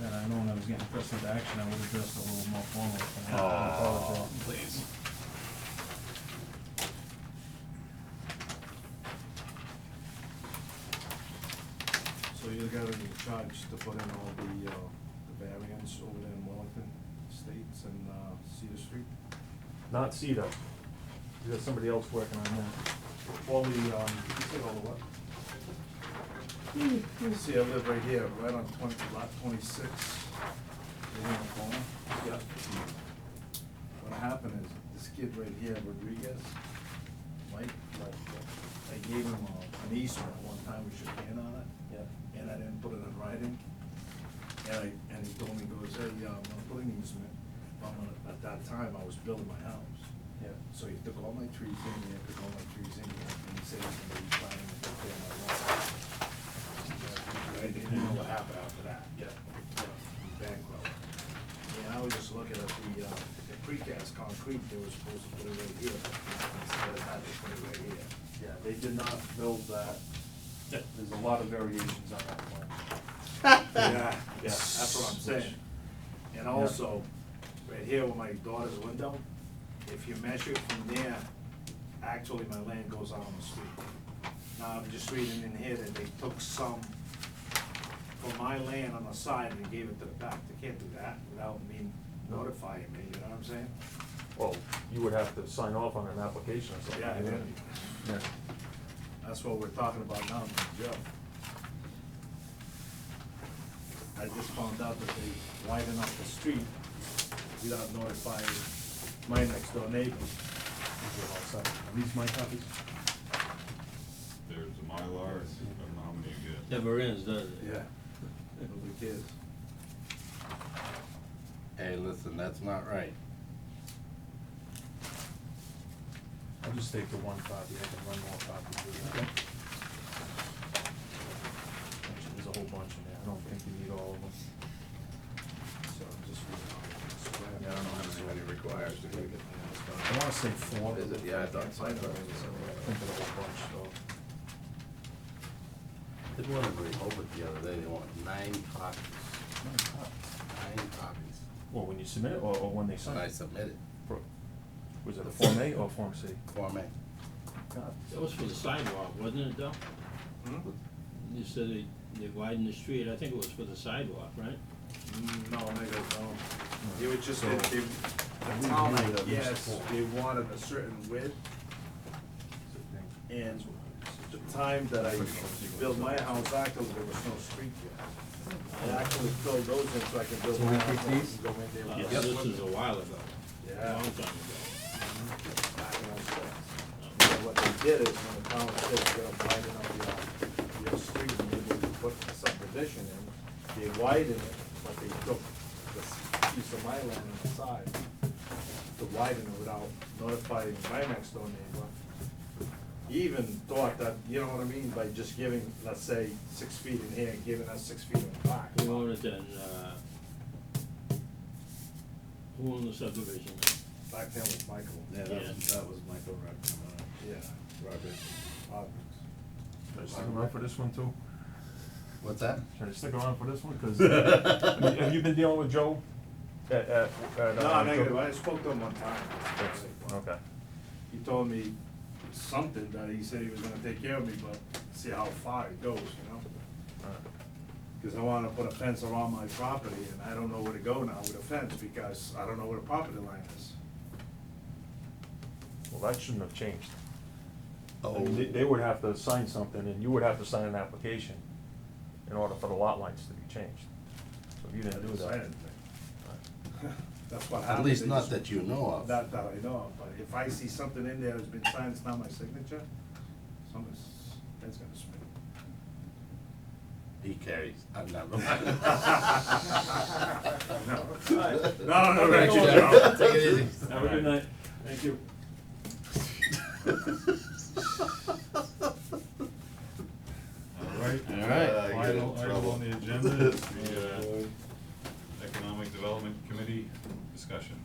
Had I known I was getting pressed into action, I would have dressed a little more formal. I apologize. Please. So you're the guy in charge to put in all the variants over there in Wellington Estates and, Cedar Street? Not Cedar. We got somebody else working on that. All the, You say all the what? See, I live right here, right on lot 26, right on the corner. yeah. What happened is, this kid right here, Rodriguez, Mike, I gave him an easement one time, we should hand on it. Yeah. And I didn't put it in writing. And he told me, he goes, hey, I'm gonna put an easement, at that time, I was building my house. Yeah. So he took all my trees in here, and he said he's gonna be planting and take care of my lawn. I didn't know what happened after that. Yeah. He bankrupt. And I was just looking at the precast concrete, they were supposed to put it right here, instead of having to put it right here. Yeah, they did not build that. There's a lot of variations on that plan. Yeah, that's what I'm saying. And also, right here with my daughter's window, if you measure from there, actually my land goes out on the street. Now, I'm just reading in here that they took some from my land on the side and gave it to the back. They can't do that without me notifying me, you know what I'm saying? Well, you would have to sign off on an application or something. Yeah, I did. Yeah. That's what we're talking about now, Joe. I just found out that they widen up the street without notifying my next door neighbor. Are these my copies? There's a Mylar, I don't know how many you get. Never ends, does it? Yeah. Nobody cares. Hey, listen, that's not right. I'll just take the one copy, I can run more copies with that. Actually, there's a whole bunch in there, I don't think you need all of them. So I'm just reading all this crap. Yeah, I don't know how many requires to Gotta get. get my house done. I wanna say 4. Is it? Yeah, I thought so. I think of a whole bunch, so. Did one of Rehoboth the other day, they want 9 copies. 9 copies. Well, when you submit it, or when they sign When I it? submitted, Was it a Form A or Form C? Form A. God. That was for the sidewalk, wasn't it, though? Hmm? You said they widened the street, I think it was for the sidewalk, right? No, maybe I don't. It was just, So- the town, I guess, they wanted a certain width, and the time that I built my house, actually, there was no street yet. I actually filled those in so I can build my house and go in there. with This the- was a while ago, a Yeah. long time ago. So what they did is, when the town said they're gonna widen up your street and they would put a subdivision in, they widened it, but they took this piece of my land on the side to widen it without notifying my next door neighbor. He even thought that, you know what I mean, by just giving, let's say, 6 feet in here and giving us 6 feet in the back. Who owned it then, who owned the subdivision? Back then was Michael. Yeah. That was Michael Yeah, Robert. Should I stick around for this one too? What's that? Should I stick around for this one? Cause, have you been dealing with Joe? No, negative, I spoke to him one time. Okay. He told me something that he said he was gonna take care of me, but see how far it goes, you know? Cause I wanna put a fence around my property, and I don't know where to go now with a fence, because I don't know where the property line is. Well, that shouldn't have changed. I Oh, mean, they would have to sign something, and you would have to sign an application in order for the lot lines to be changed. So if you didn't do I that. didn't think. That's what happened. at least They not just- that you know of. Not that I know of, but if I see something in there that's been signed, it's not my signature, something's, that's gonna spin. He carries, I'm not. No, no, Thank you, no. Joe. Take it easy. Have a good night. Thank you. All right. All right. Final item on the agenda is the Economic Development Committee discussion.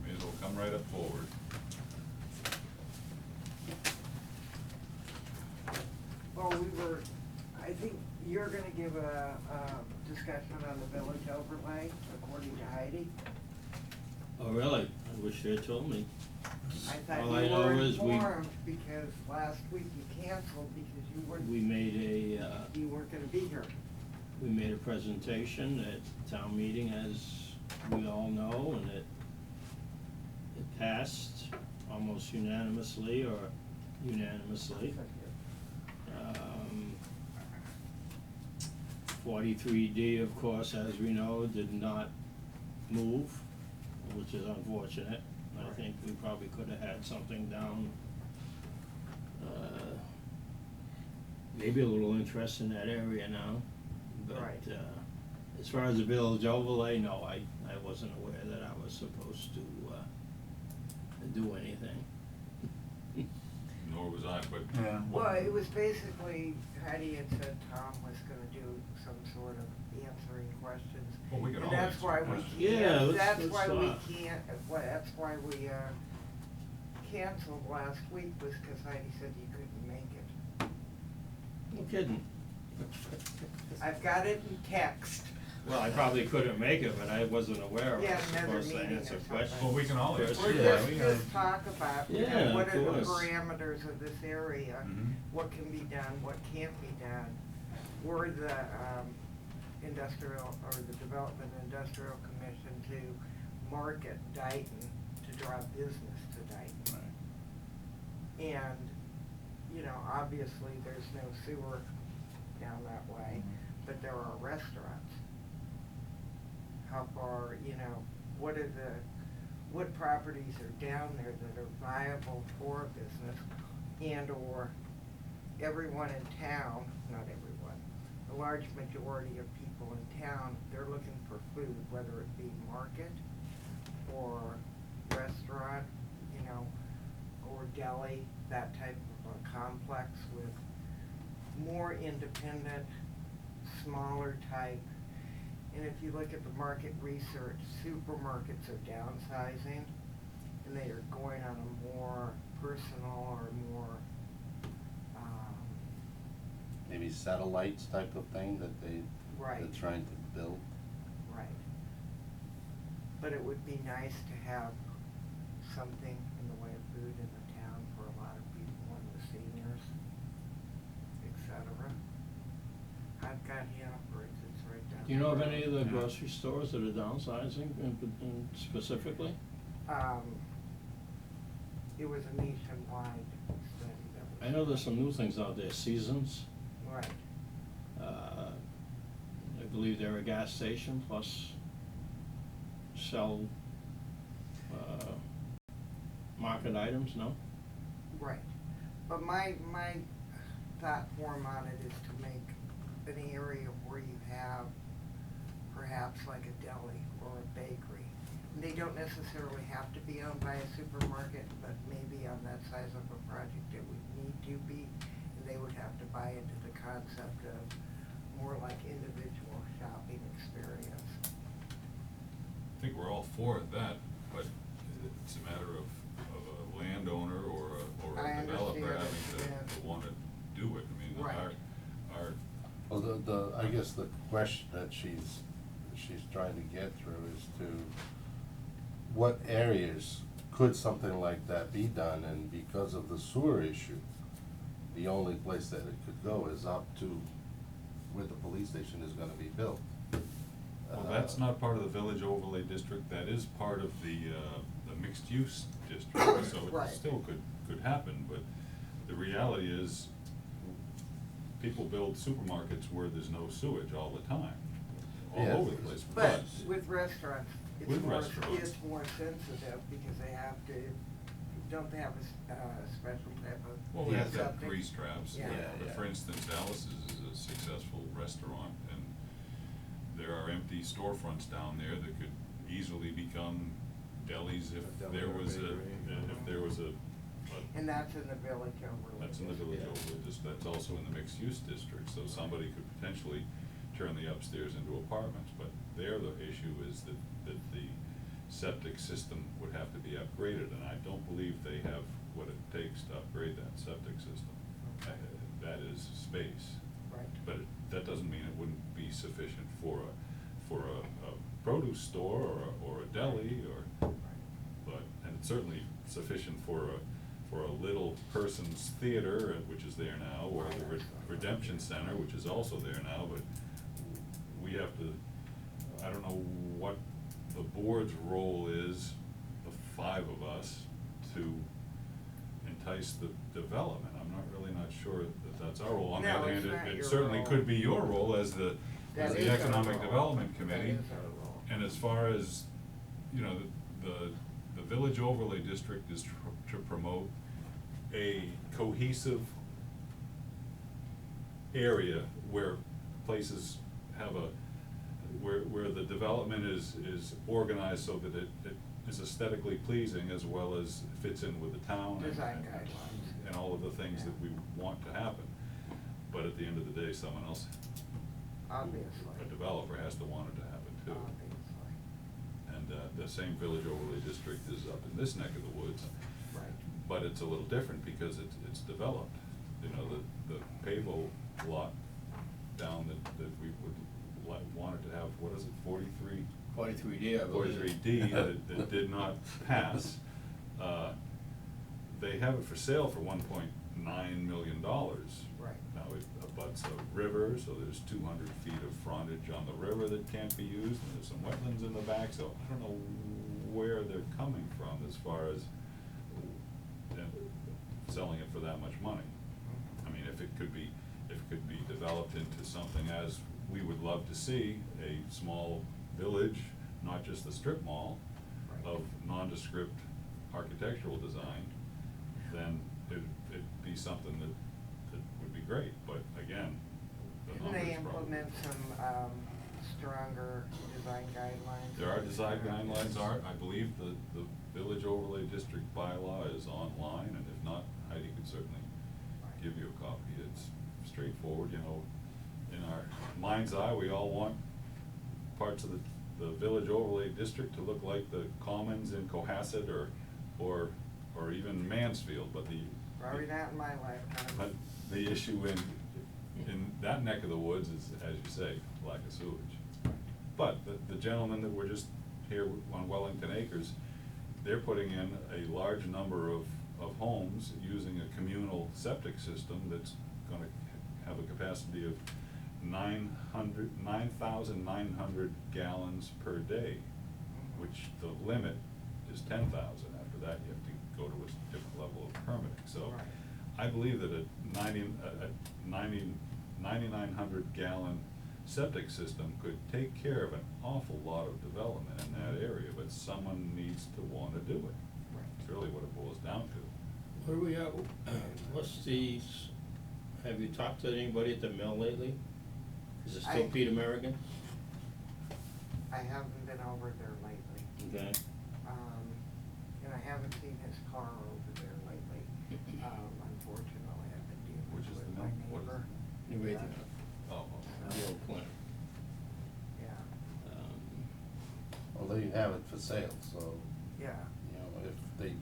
May as well come right up forward. Well, I think you're gonna give a discussion on the village overlay, according to Heidi. Oh, really? I wish you had told me. I thought All I you know were is informed because last week you canceled because we made you weren't gonna be here. we made a presentation at town meeting, as we all know, and it passed almost unanimously or unanimously. 43D, of course, as we know, did not move, which is unfortunate. I think we probably could have had something down, maybe a little interest in that area now. But, Right. as far as the village overlay, no, I wasn't aware that I was supposed to do anything. Nor was I, but Yeah. Well, it was basically, Heidi had said Tom was gonna do some sort of answering questions. Well, we can And all that's answer why we questions. can't, Yeah, let's that's why we canceled last week, was cause Heidi said you couldn't make it. No kidding. I've got it in text. Well, I probably couldn't make it, but I wasn't aware of it. Yeah, another Supposed to meeting answer or something. questions. Well, we can all answer. First, Or yeah, just talk about, you Yeah, know, what of are the course. parameters of this area? Mhm. What can be done, what can't be done? We're the, industrial, or the Development Industrial Commission to market Dayton, to draw business to Dayton. And, you know, obviously, there's no sewer down that way, but there are restaurants. How far, you know, what properties are down there that are viable for business, and or everyone in town, not everyone, a large majority of people in town, they're looking for food, whether it be market or restaurant, you know, or deli, that type of a complex with more independent, smaller type. And if you look at the market research, supermarkets are downsizing, and they are going on a more personal or more, Maybe satellites type of thing that they're right, trying to build. right. But it would be nice to have something in the way of food in the town for a lot of people and the seniors, et cetera. I've got Hannaford's, it's right down. Do you know of the any of road. the grocery stores that are downsizing in specifically? It was a nationwide study that was. I know there's some new things out there, Seasons. Right, I believe they're a gas station plus sell, market items, no? right. But my thought form on it is to make an area where you have perhaps like a deli or a bakery. And they don't necessarily have to be owned by a supermarket, but maybe on that size of a project it would need to be. And they would have to buy into the concept of more like individual shopping experience. I think we're all for that, but it's a matter of a landowner or I a developer understand, having yeah. to wanna do it. I mean, Right. our, Well, I guess the question that she's trying to get through is to what areas could something like that be done, and because of the sewer issue, the only place that it could go is up to where the police station is gonna be built. well, that's not part of the village overlay district, that is part of the mixed use district, so Right. it still could happen, but the reality is, people build supermarkets where there's no sewage all the time, all Yeah. over the place, But with restaurants, With restaurants. it's more sensitive because they have to, don't they have a special type of well, we have to have something? grease traps, Yeah. but for instance, Alice's is a successful restaurant, and there are empty storefronts down there that could easily become delis Tony's, if Down there there, was a, Bakery. if there was a, And that's in the village overlay. that's in the village district. overlay district, that's also in the mixed use district, so somebody could potentially turn the upstairs into apartments, but there the issue is that the septic system would have to be upgraded, and I don't believe they have what it takes to upgrade that septic system. Okay. That is space. Right. But that doesn't mean it wouldn't be sufficient for a produce store or a deli but, and it's certainly sufficient for a little person's theater, which is there now, or the Redemption Center, which is also there now, but we have to, I don't know what the board's role is, the five of us, to entice the development. I'm not sure that that's our role. On the No, other it's hand, not it your certainly role. could be your role as the That is our Economic role. Development Committee. That is our role. And as far as, you know, the Village Overlay District is to promote a cohesive area where places have where the development is organized so that it is aesthetically pleasing as well as fits in with the town. Design guidelines. And all of the things that we want to happen. But at the end of the day, someone else, Obviously. a developer has to want it to happen too. Obviously. And the same Village Overlay District is up in this neck of the woods. Right. But it's a little different because it's developed. You know, the Pavo lot down that we wanted to have, what is it, 43? 43D, I believe. 43D that did not pass. They have it for sale for $1.9 million. Right. Now it abuts a river, so there's 200 feet of frontage on the river that can't be used, and there's some wetlands in the back, so I don't know where they're coming from as far as selling it for that much money. I mean, if it could be developed into something as we would love to see, a small village, not just the strip mall, Right. of nondescript architectural design, then it'd be something that would be great, but again, the Can numbers they probably. implement some, stronger design guidelines? There are design guidelines, I believe the Village Overlay District bylaw is online, and if not, Heidi could certainly give you a copy. It's straightforward, you know, in our mind's eye, we all want parts of the Village Overlay District to look like the Commons in Cohasset or even Mansfield, but Probably not in my but lifetime. the issue in that neck of the woods is, as you say, lack of sewage. But the gentlemen that were just here on Wellington Acres, they're putting in a large number of homes using a communal septic system that's gonna have a capacity of 9,900 gallons per day, which the limit is 10,000. After that, you have to go to a different level of permitting. So Right. I believe that a 9,900 gallon septic system could take care of an awful lot of development in that area, but someone needs to wanna do it. It's really what it boils down to. Where are we at, have you talked to anybody at the mill lately? Is it still I- Pete American? I haven't been over there lately. Okay. And I haven't seen his car over there lately. Unfortunately, I've been Which is dealing with the my mill? What is neighbor. New Raytheon. Oh, The old plant. Yeah, Well, they have it for sale, so, yeah, you know, if they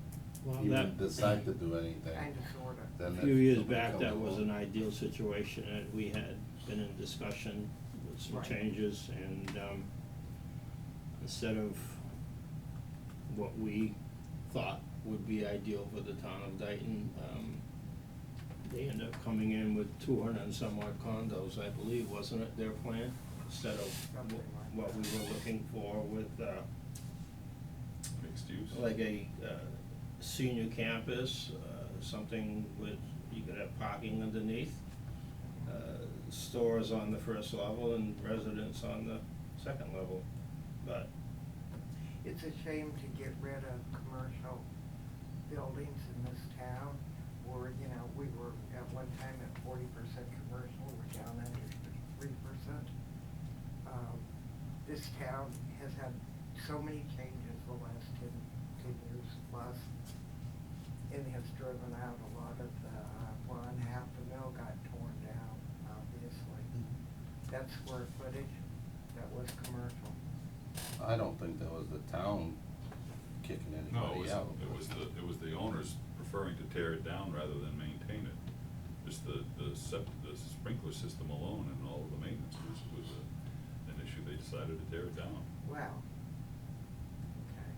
Well, even that- decide to do anything, kinda sorta. then A if few years somebody back, comes that was an along- ideal situation, and we had been in discussion with some Right. changes, and, instead of what we thought would be ideal for the town of Dayton, they ended up coming in with 200 and some odd condos, I believe, wasn't it, their plan? Instead of Something like what we that. were looking for with, mixed use. like a senior campus, something with, you could have parking underneath, stores on the first level and residents on the second level, but, It's a shame to get rid of commercial buildings in this town, where, you know, we were at one time at 40% commercial, we're down under 3%. This town has had so many changes the last 10 driven out a lot of the, one half the mill got torn down, obviously. That square footage, that was commercial. I don't think that was the town kicking No, anybody out. it was the owners preferring to tear it down rather than maintain it. Just the sprinkler system alone and all of the maintenance was an issue, they decided to tear it down. Wow. Okay.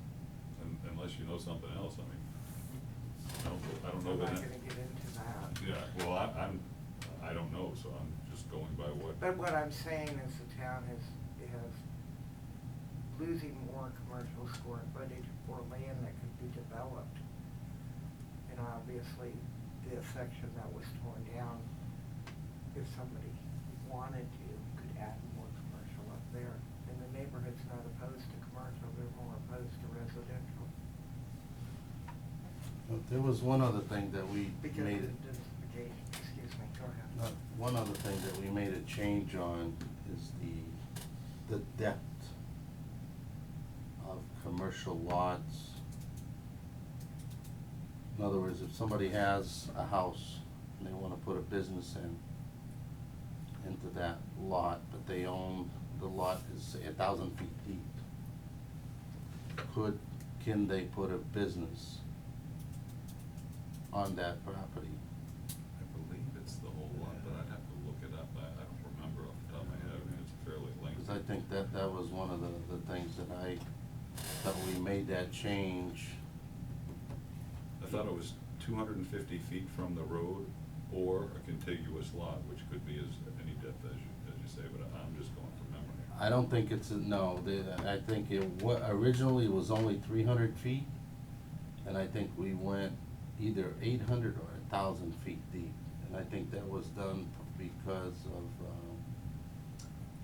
Unless you know something else, I mean, I don't know I'm that. not gonna get into that. Yeah, well, I don't know, so I'm just going by what. But what I'm saying is the town is losing more commercial square footage for land that could be developed. And obviously, the section that was torn down, if somebody wanted to, could add more commercial up there. And the neighborhood's not opposed to commercial, they're more opposed to residential. But there was one other thing that we Because made of it. the densification, excuse me, go ahead. One other thing that we made a change on is the depth of commercial lots. In other words, if somebody has a house and they wanna put a business into that lot, but they own, the lot is say 1,000 feet deep, can they put a business on that property? I believe it's the whole lot, but I'd have to look it up, I don't remember off the top of my head, I mean, it's fairly lengthy. Cause I think that was one of the things that we made that change. I thought it was 250 feet from the road or a contiguous lot, which could be as any depth as you say, but I'm just going from memory. I don't think it's, I think originally it was only 300 feet, and I think we went either 800 or 1,000 feet deep. And I think that was done because of,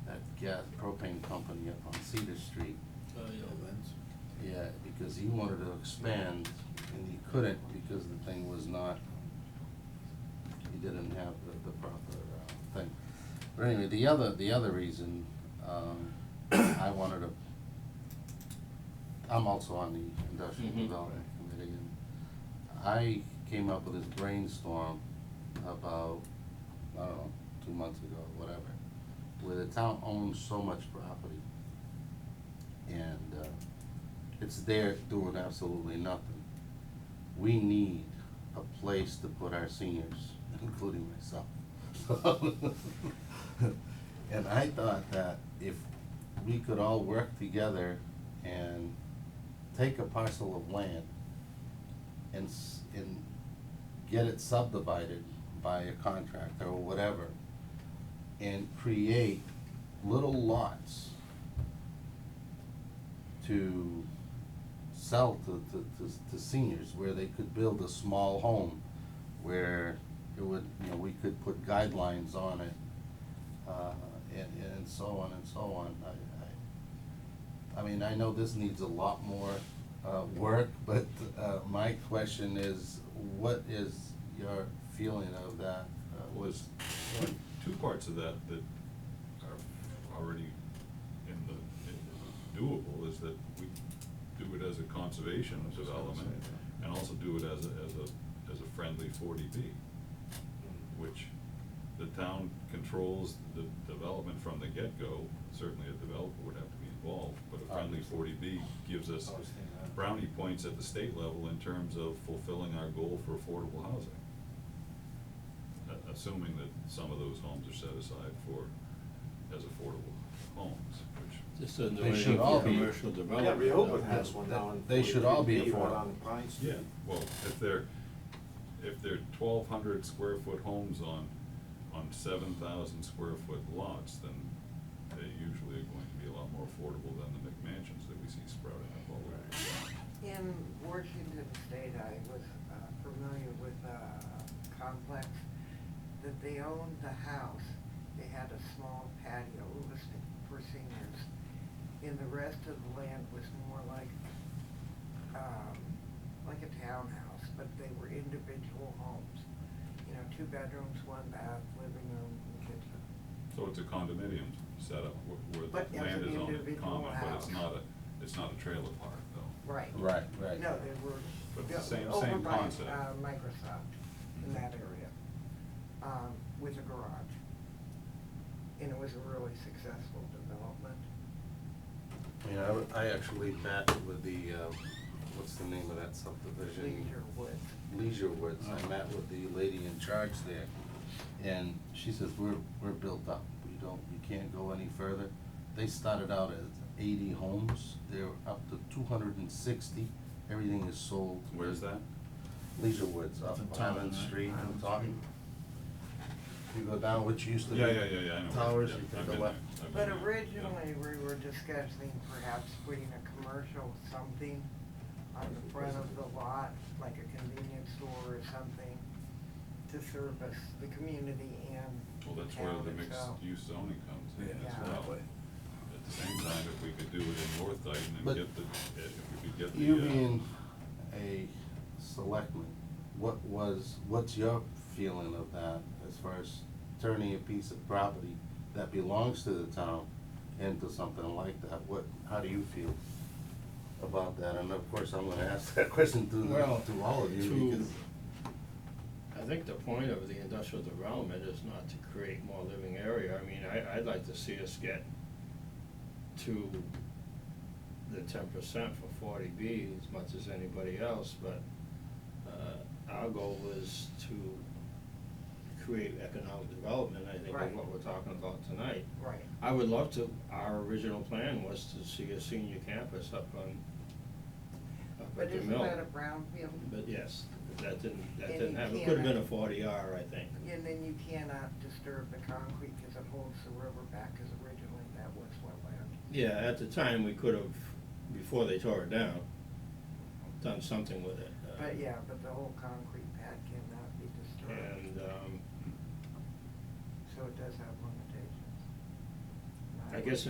that gas propane company up on Cedar Street. Yeah, because he wanted to expand, and he couldn't because the thing was not, he didn't have the proper, thing. But anyway, the other reason, I wanted to, I'm also on the Industrial Mhm. Development Committee, and I came up with this brainstorm about, I don't know, 2 months ago, whatever, where the town owns so much property, and, it's there doing absolutely nothing. We need a place to put our seniors, including myself. And I thought that if we could all work together and take a parcel of land and get it subdivided by a contractor or whatever, and create little lots to sell to seniors, where they could build a small home, where it would, we could put guidelines on it, and so on and so on. I mean, I know this needs a lot more, work, but, my question is, what is your feeling of that? Was two parts of that are already doable, is that we do it as a conservation development and also do it as a friendly 40B, which the town controls the development from the get-go. Certainly a developer would have to be involved, but a friendly 40B gives us brownie points at the state level in terms of fulfilling our goal for affordable housing. Assuming that some of those homes are set aside as affordable homes, which. This doesn't do They anything should all for be. commercial Yeah, development. Rehoboth has one now in. They should all be 43B right affordable. on Pine Street. Well, if they're 1,200 square foot homes on 7,000 square foot lots, then they usually are going to be a lot more affordable than the McMansions that we see sprouting up all over. In Washington State, I was familiar with a complex that they owned the house. They had a small patio, it was for seniors. And the rest of the land was more like a townhouse, but they were individual homes. 2 bedrooms, 1 bath, living room, and kitchen. So it's a condominium setup where But the as land an is on individual common, but house. it's not a trailer park though. Right. Right. No, they were but Yeah, it's the same over by, concept. Microsoft, in that area, with a garage. And it was a really successful development. I actually met with the, what's the name of that subdivision? Leisure Woods. Leisure Woods. I met with the lady in charge there, and she says, we're built up. You can't go any further. They started out as 80 homes. They're up to 260. Everything is sold. Where's that? Leisure Woods, up It's in Taunton, Island right? Street, Island I'm talking. You go down, which used to be Yeah, I know. where- Towers, yeah, you I've take a been left. there. I've But been there. originally, we were discussing perhaps putting a commercial something on the front of the lot, like a convenience store or something, to service the community and Well, the that's where town the mixed itself. use zoning comes in Yeah. as well. At the same time, if we could do it in North Dayton and But get the, if we could get the. You being a selectman, what's your feeling of that as far as turning a piece of property that belongs to the town into something like that? How do you feel about that? And of course, I'm gonna ask that question Well, to all of you to- because. I think the point of the industrial development is not to create more living area. I mean, I'd like to see us get to the 10% for 40B as much as anybody else, but our goal is to create economic development, I think, Right. is what we're talking about tonight. Right. I would love to, our original plan was to see a senior campus up But at the isn't mill. that a brownfield? But yes, that didn't And you happen. It could have been a cannot- 40R, I think. And then you cannot disturb the concrete because it holds the river back, because originally that was wetland. Yeah, at the time, we could have, before they tore it down, done something with it. But yeah, but the whole concrete pad cannot be disturbed, And, so it does have limitations. I guess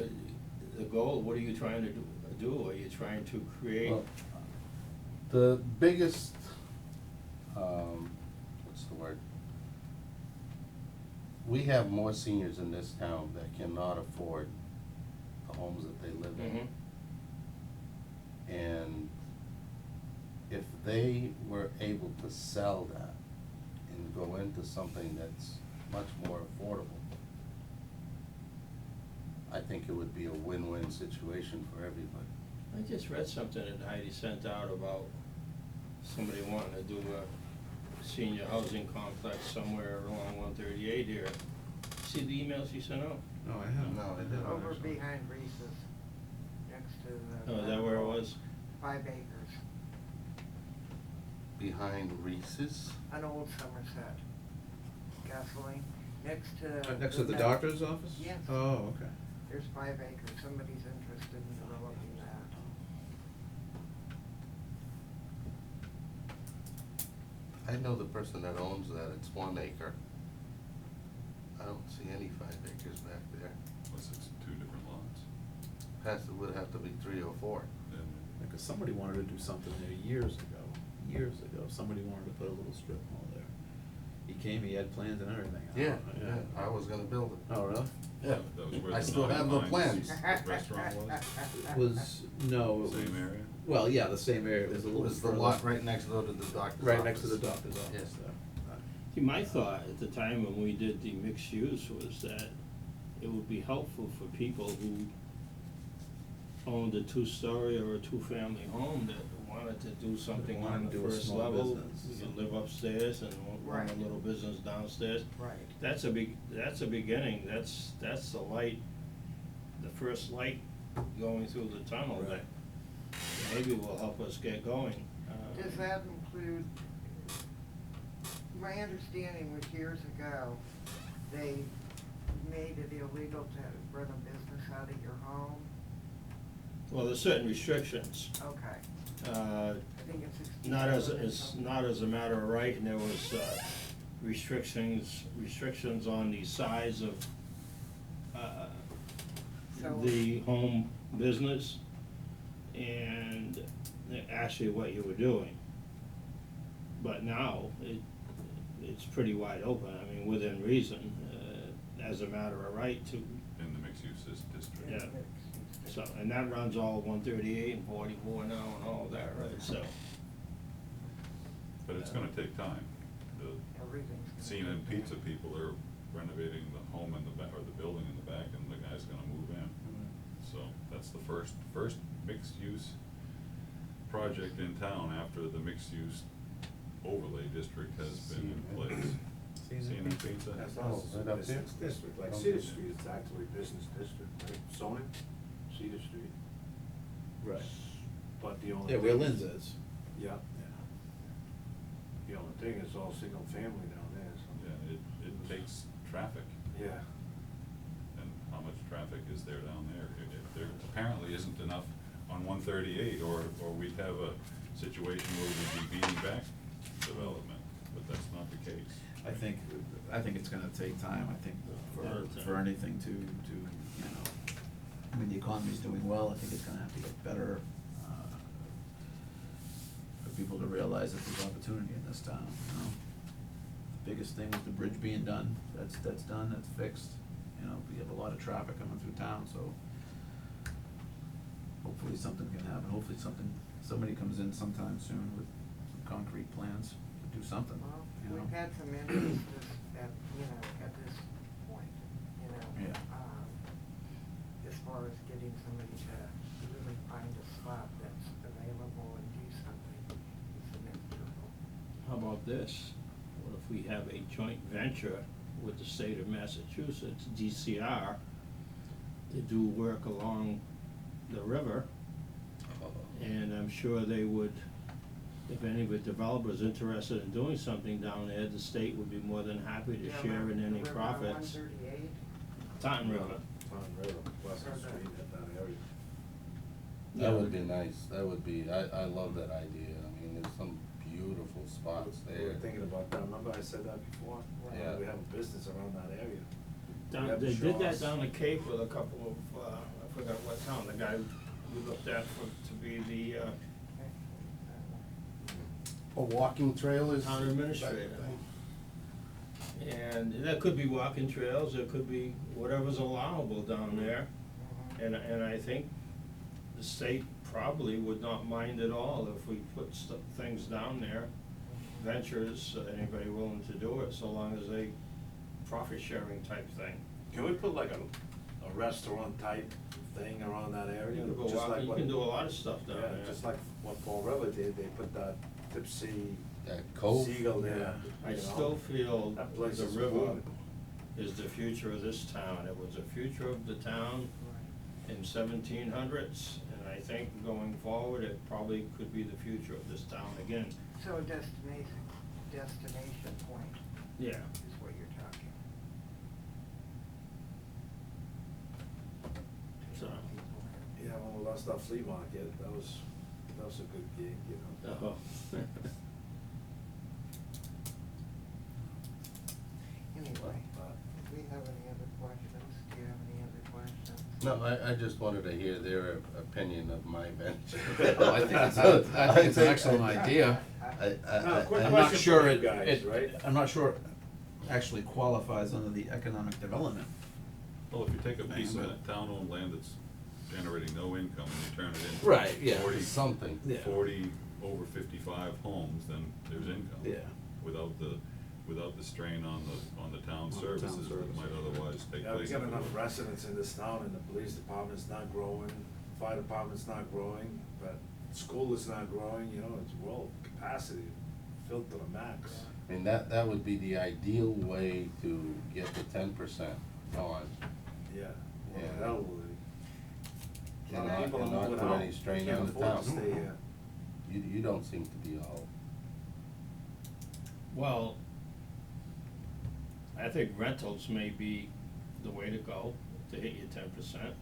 the goal, what are you trying to do? Are you trying to create? Well, the biggest, what's the word? We have more seniors in this town that cannot afford the homes that they live Mhm. in. And if they were able to sell that and go into something that's much more affordable, I think it would be a win-win situation for everybody. I just read something that Heidi sent out about somebody wanting to do a senior housing complex somewhere along 138 here. See the email she sent out? No, I haven't. No, I didn't. Over behind Reese's, next to the. Oh, is that where it was? 5 acres, Behind Reese's? an old Somerset gasoline, next to. Next to the doctor's office? Yes. Oh, okay. There's 5 acres, somebody's interested in developing that. I know the person that owns that, it's 1 acre. I don't see any 5 acres back there. Unless it's two different lots. Would have to be 3 or 4. Then Because somebody wanted to do something there years ago, somebody wanted to put a little strip mall there. He came, he had plans and everything. I was gonna build it. Oh, really? Yeah. that was where I the still have the 99 plans. restaurant was? It was, no, it was. Same area? Well, yeah, the same area, it was a It little was the further. lot right next door to the doctor's office. Right next to the doctor's office Yes. there. See, my thought at the time when we did the mixed use was that it would be helpful for people who owned a 2-story or a 2-family home that wanted to do something Wanted on to the do a first small level. business. You can live upstairs and run Right. a little business downstairs. Right. That's a beginning, that's the light, the first light going through the tunnel that maybe will help us get going. Does that include, my understanding was years ago, they made it illegal to run a business out of your home? Well, there's certain restrictions. Okay, I think it's. Not as, 67 or it's something. not as a matter of right, and there was restrictions on the size of So- the home business and actually what you were doing. But now, it's pretty wide open, I mean, within reason, as a matter of right to, In the mixed use district. yeah. So, and that runs all 138 and 44 now and all that, right, so. it's gonna take time. The Everything's. gonna Cena and take Pizza time. people are renovating the home in the back, or the building in the back, and the guy's gonna move in. So that's the first mixed-use project in town after the mixed-use overlay district has been in place. Cena and Pizza? That's Oh, not right up there? business district, like Oh. Cedar Street, it's actually business district, right? Zoning, Cedar Street, Right. but the only. Yeah, where thing Lynn's is- is. Yeah. The only thing is all single family down there, so. Yeah, it takes traffic, Yeah. and how much traffic is there down there? There apparently isn't enough on 138, or we'd have a situation where we'd be beating back development, but that's not the case. I think it's gonna take time, I think, for anything to, you know, I mean, the economy's doing well, I think it's gonna have to get better, for people to realize that there's opportunity in this town, you know? The biggest thing is the bridge being done, that's done, that's fixed, you know, we have a lot of traffic coming through town, so hopefully something can happen, hopefully somebody comes in sometime soon with some concrete plans to do something, Well, you know? we've had some interest at, at this point, Yeah. As far as getting somebody to really find a spot that's available and do something, it's an interval. How about this? What if we have a joint venture with the state of Massachusetts, DCR, to do work along the river? And I'm sure they would, if any of the developers interested in doing something down there, the state would be more than happy to Yeah, share in the any river on profits. 138, Taunton River. Town River, Pleasant Or the- Street, that area. Yeah, That would but- be nice, that would be, I love that idea, I mean, there's some beautiful spots We there. were thinking about that, remember I said that before? Yeah. We have a business around that area. Down, We have they did that Shaw's. down the Cape with a couple of, I forgot what town, the guy we looked at to be the, A walking trail is. town administrator. And that could be walking trails, it could be whatever's allowable down there. Mhm. And I think the state probably would not mind at all if we put things down there, ventures, anybody willing to do it, so long as they profit sharing type thing. Can we put like a restaurant type thing around that area? You can go Just walk, like you what- can do a lot of stuff down there. Yeah, just like what Fall River did, they put that Tipsy That cove. Seagull there. I you know. still feel That place the is river good. is the future of this town. It was the future of the town in 1700s, and I think going forward, it probably could be the future of this town again. So a destination point Yeah. is what you're talking. So, Yeah, when we lost our flea market, that was a good gig, you know. oh. Anyway, do we have any other questions? Do you have any other questions? No, I just wanted to hear their opinion of my venture. Oh, I think it's an excellent idea. Now, quick I'm not question sure for you it, guys, right? I'm not sure it actually qualifies under the economic development. Well, if you take a piece of But- town-owned land that's generating no income and you turn it into Right, yeah. 40 Something. Yeah. 40 over 55 homes, then there's income. Yeah. Without the strain on the town On the town services that services. might otherwise take Yeah, we place. got in the enough village. residents in this town, and the police department's not growing, fire department's not growing, but school is not growing, you know, it's world capacity, filled to the max. And that would be the ideal way to get the 10% on. Yeah, well, Yeah. hell, a lot And of people are not moving put out. any strain Can't on the afford town. to stay here. You don't seem to be all, Well, I think rentals may be the way to go, to hit your 10%.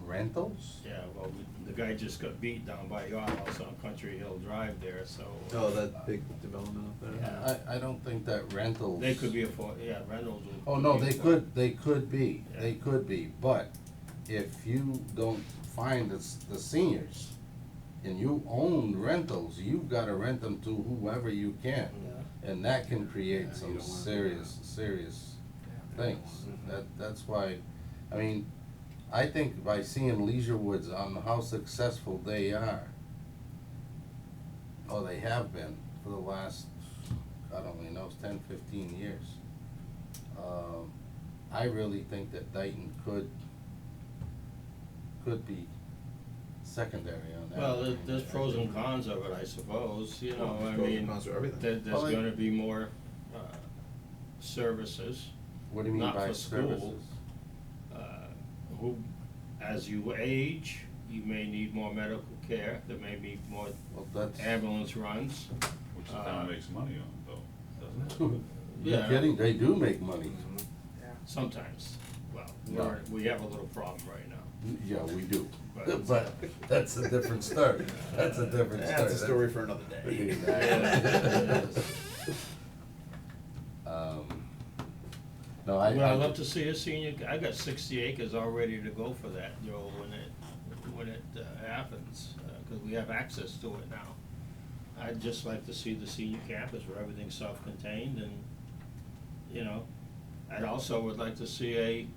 rentals? Yeah, well, the guy just got beat down by your house on Country Hill Drive there, so. Oh, that big development up there? Yeah. I don't think that rentals. They could be rentals would. Oh, no, be they could be, Yeah. they could be, but if you don't find the seniors and you own rentals, you've gotta rent them to whoever you can. Yeah. And that can create Yeah, some you don't wanna do serious things. Mhm. That's why, I mean, I think by seeing Leisure Woods on how successful they are, or they have been for the last, God only knows, 10, 15 years. I really think that Dayton could be secondary on that. Well, there's pros and cons of it, I suppose, you know, I Pros and mean, cons to everything. there's Well, gonna be more, services, What do you mean not by for school. services? Who, as you age, you may need more medical care, there may be more Well, that's, ambulance runs. Which the town makes money on, though, doesn't it? you're Yeah. kidding, they do make money. Yeah. Sometimes, well, No. we have a little problem right now. Yeah, we do, But- but that's a different story, that's a different story. That's a story for another day. Exactly. No, I. Well, I'd love to see a senior, I got 60 acres all ready to go for that, Joe, when it happens, 'cause we have access to it now. I'd just like to see the senior campus where everything's self-contained and, you know, I'd also would like to see a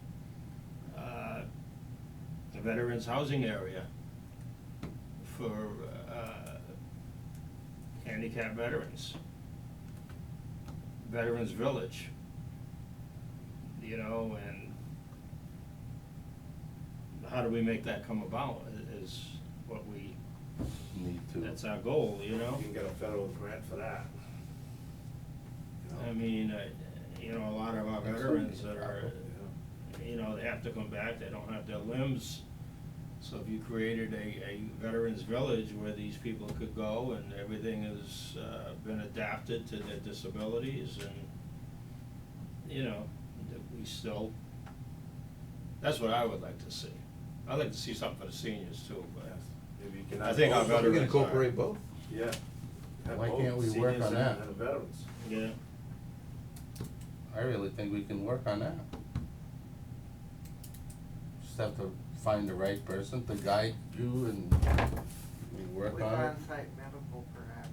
veterans housing area for, handicapped veterans. Veterans Village. You know, and how do we make that come about is what Need to. that's our goal, you know? You can get a federal grant for that. You know? I mean, you know, a lot of our veterans that are, Yeah. you know, they have to come back, they don't have their limbs. So if you created a veterans village where these people could go and everything has, been adapted to their disabilities and, you know, that we still, that's what I would like to see. I'd like to see something for the seniors too, but Yes. Maybe you can I have think our both. We can veterans are. incorporate both. Yeah. Have Why both can't we work seniors on and- that? And veterans. Yeah, I really think we can work on that. Just have to find the right person to guide you and we work With on it. on-site medical perhaps,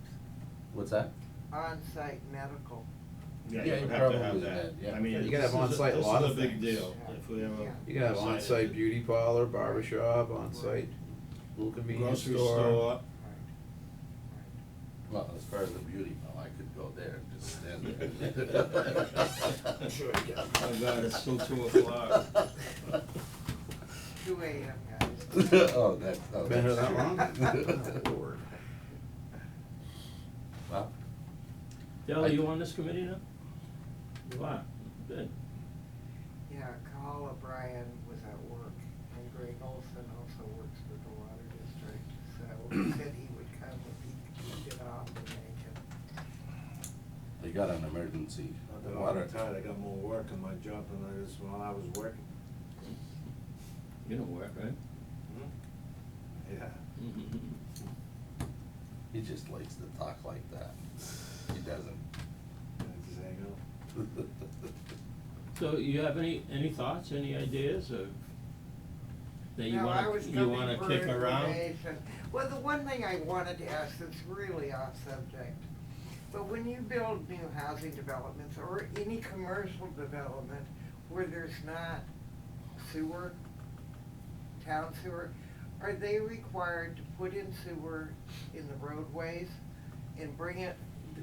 What's that? on-site medical. yeah, Yeah, you you would have to probably have did that. that, yeah. I mean, Yeah, you gotta have this is on-site a lot of This is a big things. deal, if we have a. Yeah. You can have on-site beauty parlor, barber shop, on-site little convenience Grocery store. store, Right. Well, as far as the beauty, well, I could go there and just stand there. Sure you can. oh God, it's still 2:00. 2 AM, guys. Oh, that's, oh. Been here that's- that long? Lord. Well, Dale, you on this committee now? You are, good. Yeah, Carl O'Brien was at work, and Greg Olson also works for the water district, so he said he would come if he could get off and make it. they got an emergency Not that I'm water. retired, I got more work in my job than I was while I was working. You don't work, right? Yeah. He just likes to talk like that. He doesn't. I just hang out. So you have any thoughts, any ideas of, that you No, I was wanna looking for kick around? information. Well, the one thing I wanted to ask that's really off subject, but when you build new housing developments or any commercial development where there's not sewer, town sewer, are they required to put in sewer in the roadways and bring it,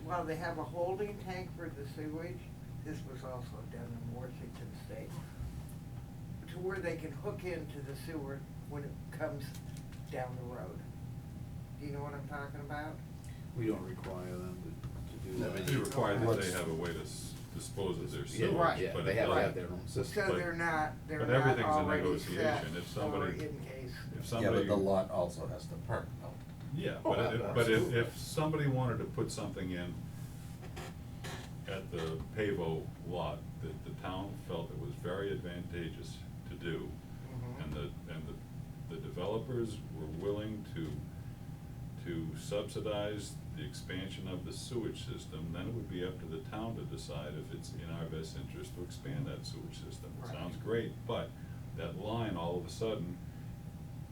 while they have a holding tank for the sewage? This was also done in Washington State, to where they can hook into the sewer when it comes down the road. Do you know what I'm talking about? We don't require them to do No, that. They require that What's- they have a way to dispose of their Yeah, sewage, Right. yeah, but they it have to doesn't- have their own system. So But- they're not but already everything's a set negotiation. If for somebody- in case. If Yeah, somebody. but the lot also has to perk, no? Yeah, Oh, but absolutely. if somebody wanted to put something in at the Pavo lot that the town felt it was very advantageous to do, Mhm. and the developers were willing to subsidize the expansion of the sewage system, then it would be up to the town to decide if it's in our best interest to expand that sewage system. It Right. sounds great, but that line all of a sudden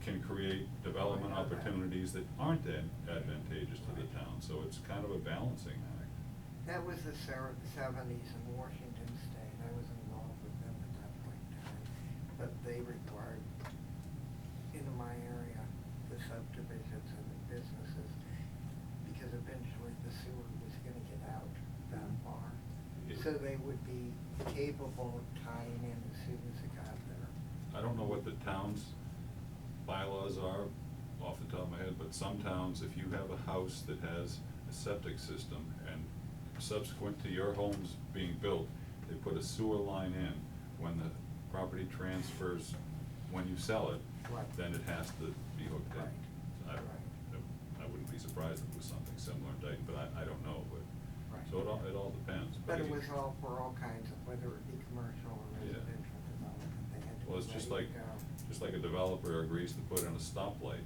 can create development I know that. opportunities that aren't advantageous to the town, so it's kind of a balancing act. That was the seventies in Washington State. I was involved with them at that point in time. But they required, in my area, the subdivisions and the businesses, because eventually the sewer was So they would be capable of tying in as soon as it got there. I don't know what the town's bylaws are off the top of my head, but some towns, if you have a house that has a septic system and subsequent to your home's being built, they put a sewer line in. When the property transfers, when you sell it, Right. then it has to be hooked in. Right. I wouldn't be surprised if it was something similar in Dayton, but I don't know, but, Right. so it all depends. But it again- was all for all kinds of, whether it be commercial or Yeah. residential development, they had to be Well, it's just ready like, to go. just like a developer agrees to put in a stoplight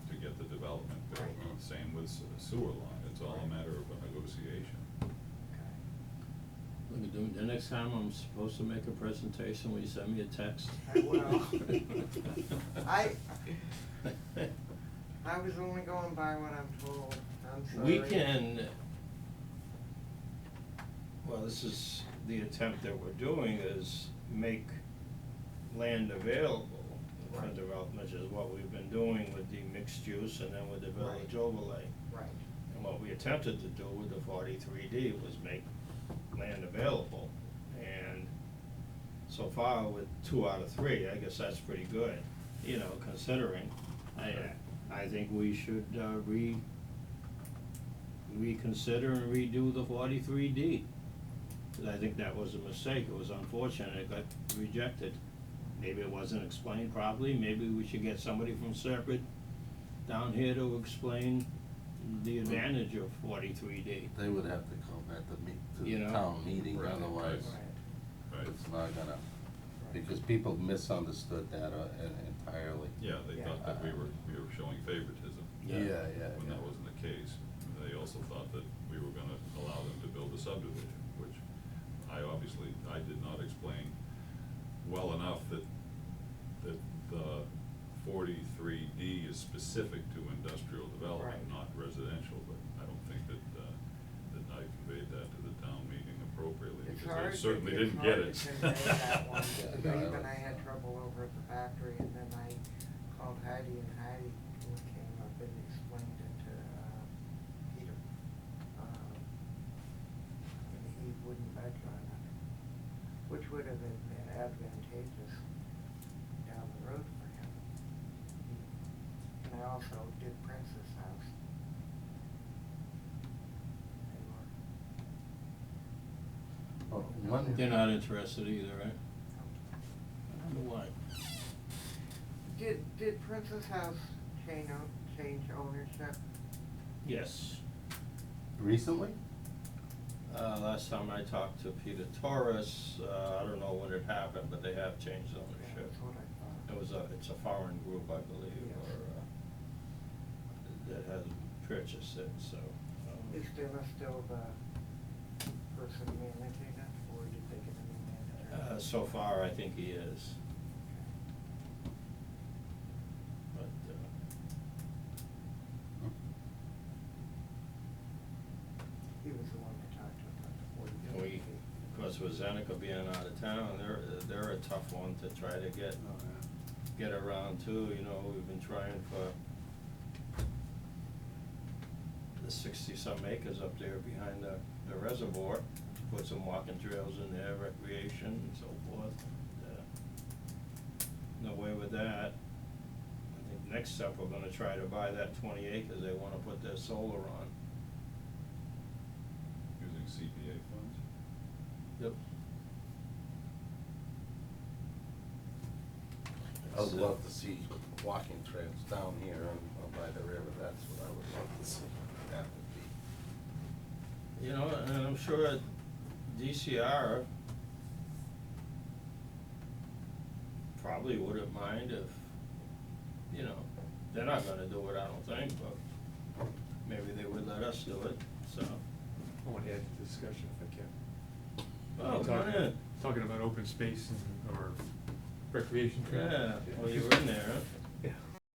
to get the development built. Right. Same with sewer line, it's all a Right. matter of a negotiation. Okay. Look at doing, the next time I'm supposed to make a presentation, will you send me a text? I will. I was only going by what I'm told, I'm sorry. We can, well, this is the attempt that we're doing is make land available for Right. development, which is what we've been doing with the mixed use and then with the village Right. overlay. Right, And what we attempted to do with the 43D was make land available. And so far with 2 out of 3, I guess that's pretty good, you know, considering. I think we should, reconsider and redo the 43D. 'Cause I think that was a mistake, it was unfortunate, it got rejected. Maybe it wasn't explained properly, maybe we should get somebody from Serpent down here to explain the advantage of 43D. They would have to come at to You the know? town meeting, Right, otherwise Right. it's not gonna, because people misunderstood that entirely. Yeah, they Yeah. thought that we were showing favoritism. Yeah. When that wasn't the case. They also thought that we were gonna allow them to build a subdivision, which I did not explain well enough that the 43D is specific to industrial development, Right. not residential, but I don't think that I conveyed that to the town meeting appropriately, it's because hard they to, certainly it's didn't get hard it. to convey that one, Yeah, because no, even I had trouble over at the factory, and then I called Heidi, and Heidi came up and explained it to, Peter. And he wouldn't budge on it, which would have been advantageous down the road for him. And I also did Prince's house. They were. Well, one, They're not interested either, right? I wonder why. Did Prince's house change ownership? Yes. recently? Last time I talked to Peter Torres, I don't know when it happened, but they have changed ownership. That's what I thought. It's a foreign group, I believe, Yes. or, that has purchased it, so. Is Dennis still the person managing it, or did they get a new manager? So far, I think he is, but, He was the one that talked to about the 40. of course, with Zeneca being out of town, they're a tough one to try to get around too, you know, we've been trying for the 60-some acres up there behind the reservoir, put some walking trails in there, recreation and so forth. No way with that. I think next step, we're gonna try to buy that 20 acres they wanna put their solar on. Using CPA funds? Yep. I would love to see walking trails down here and by the river, that's what I would love to see, that would be. You know, and I'm sure DCR probably wouldn't mind if, you know, they're not gonna do it, I don't think, but maybe they would let us do it, so. I want to add to the discussion if I can. Oh, come on in. Talking about open space and, or recreation trails. Yeah, well, you were in there, huh?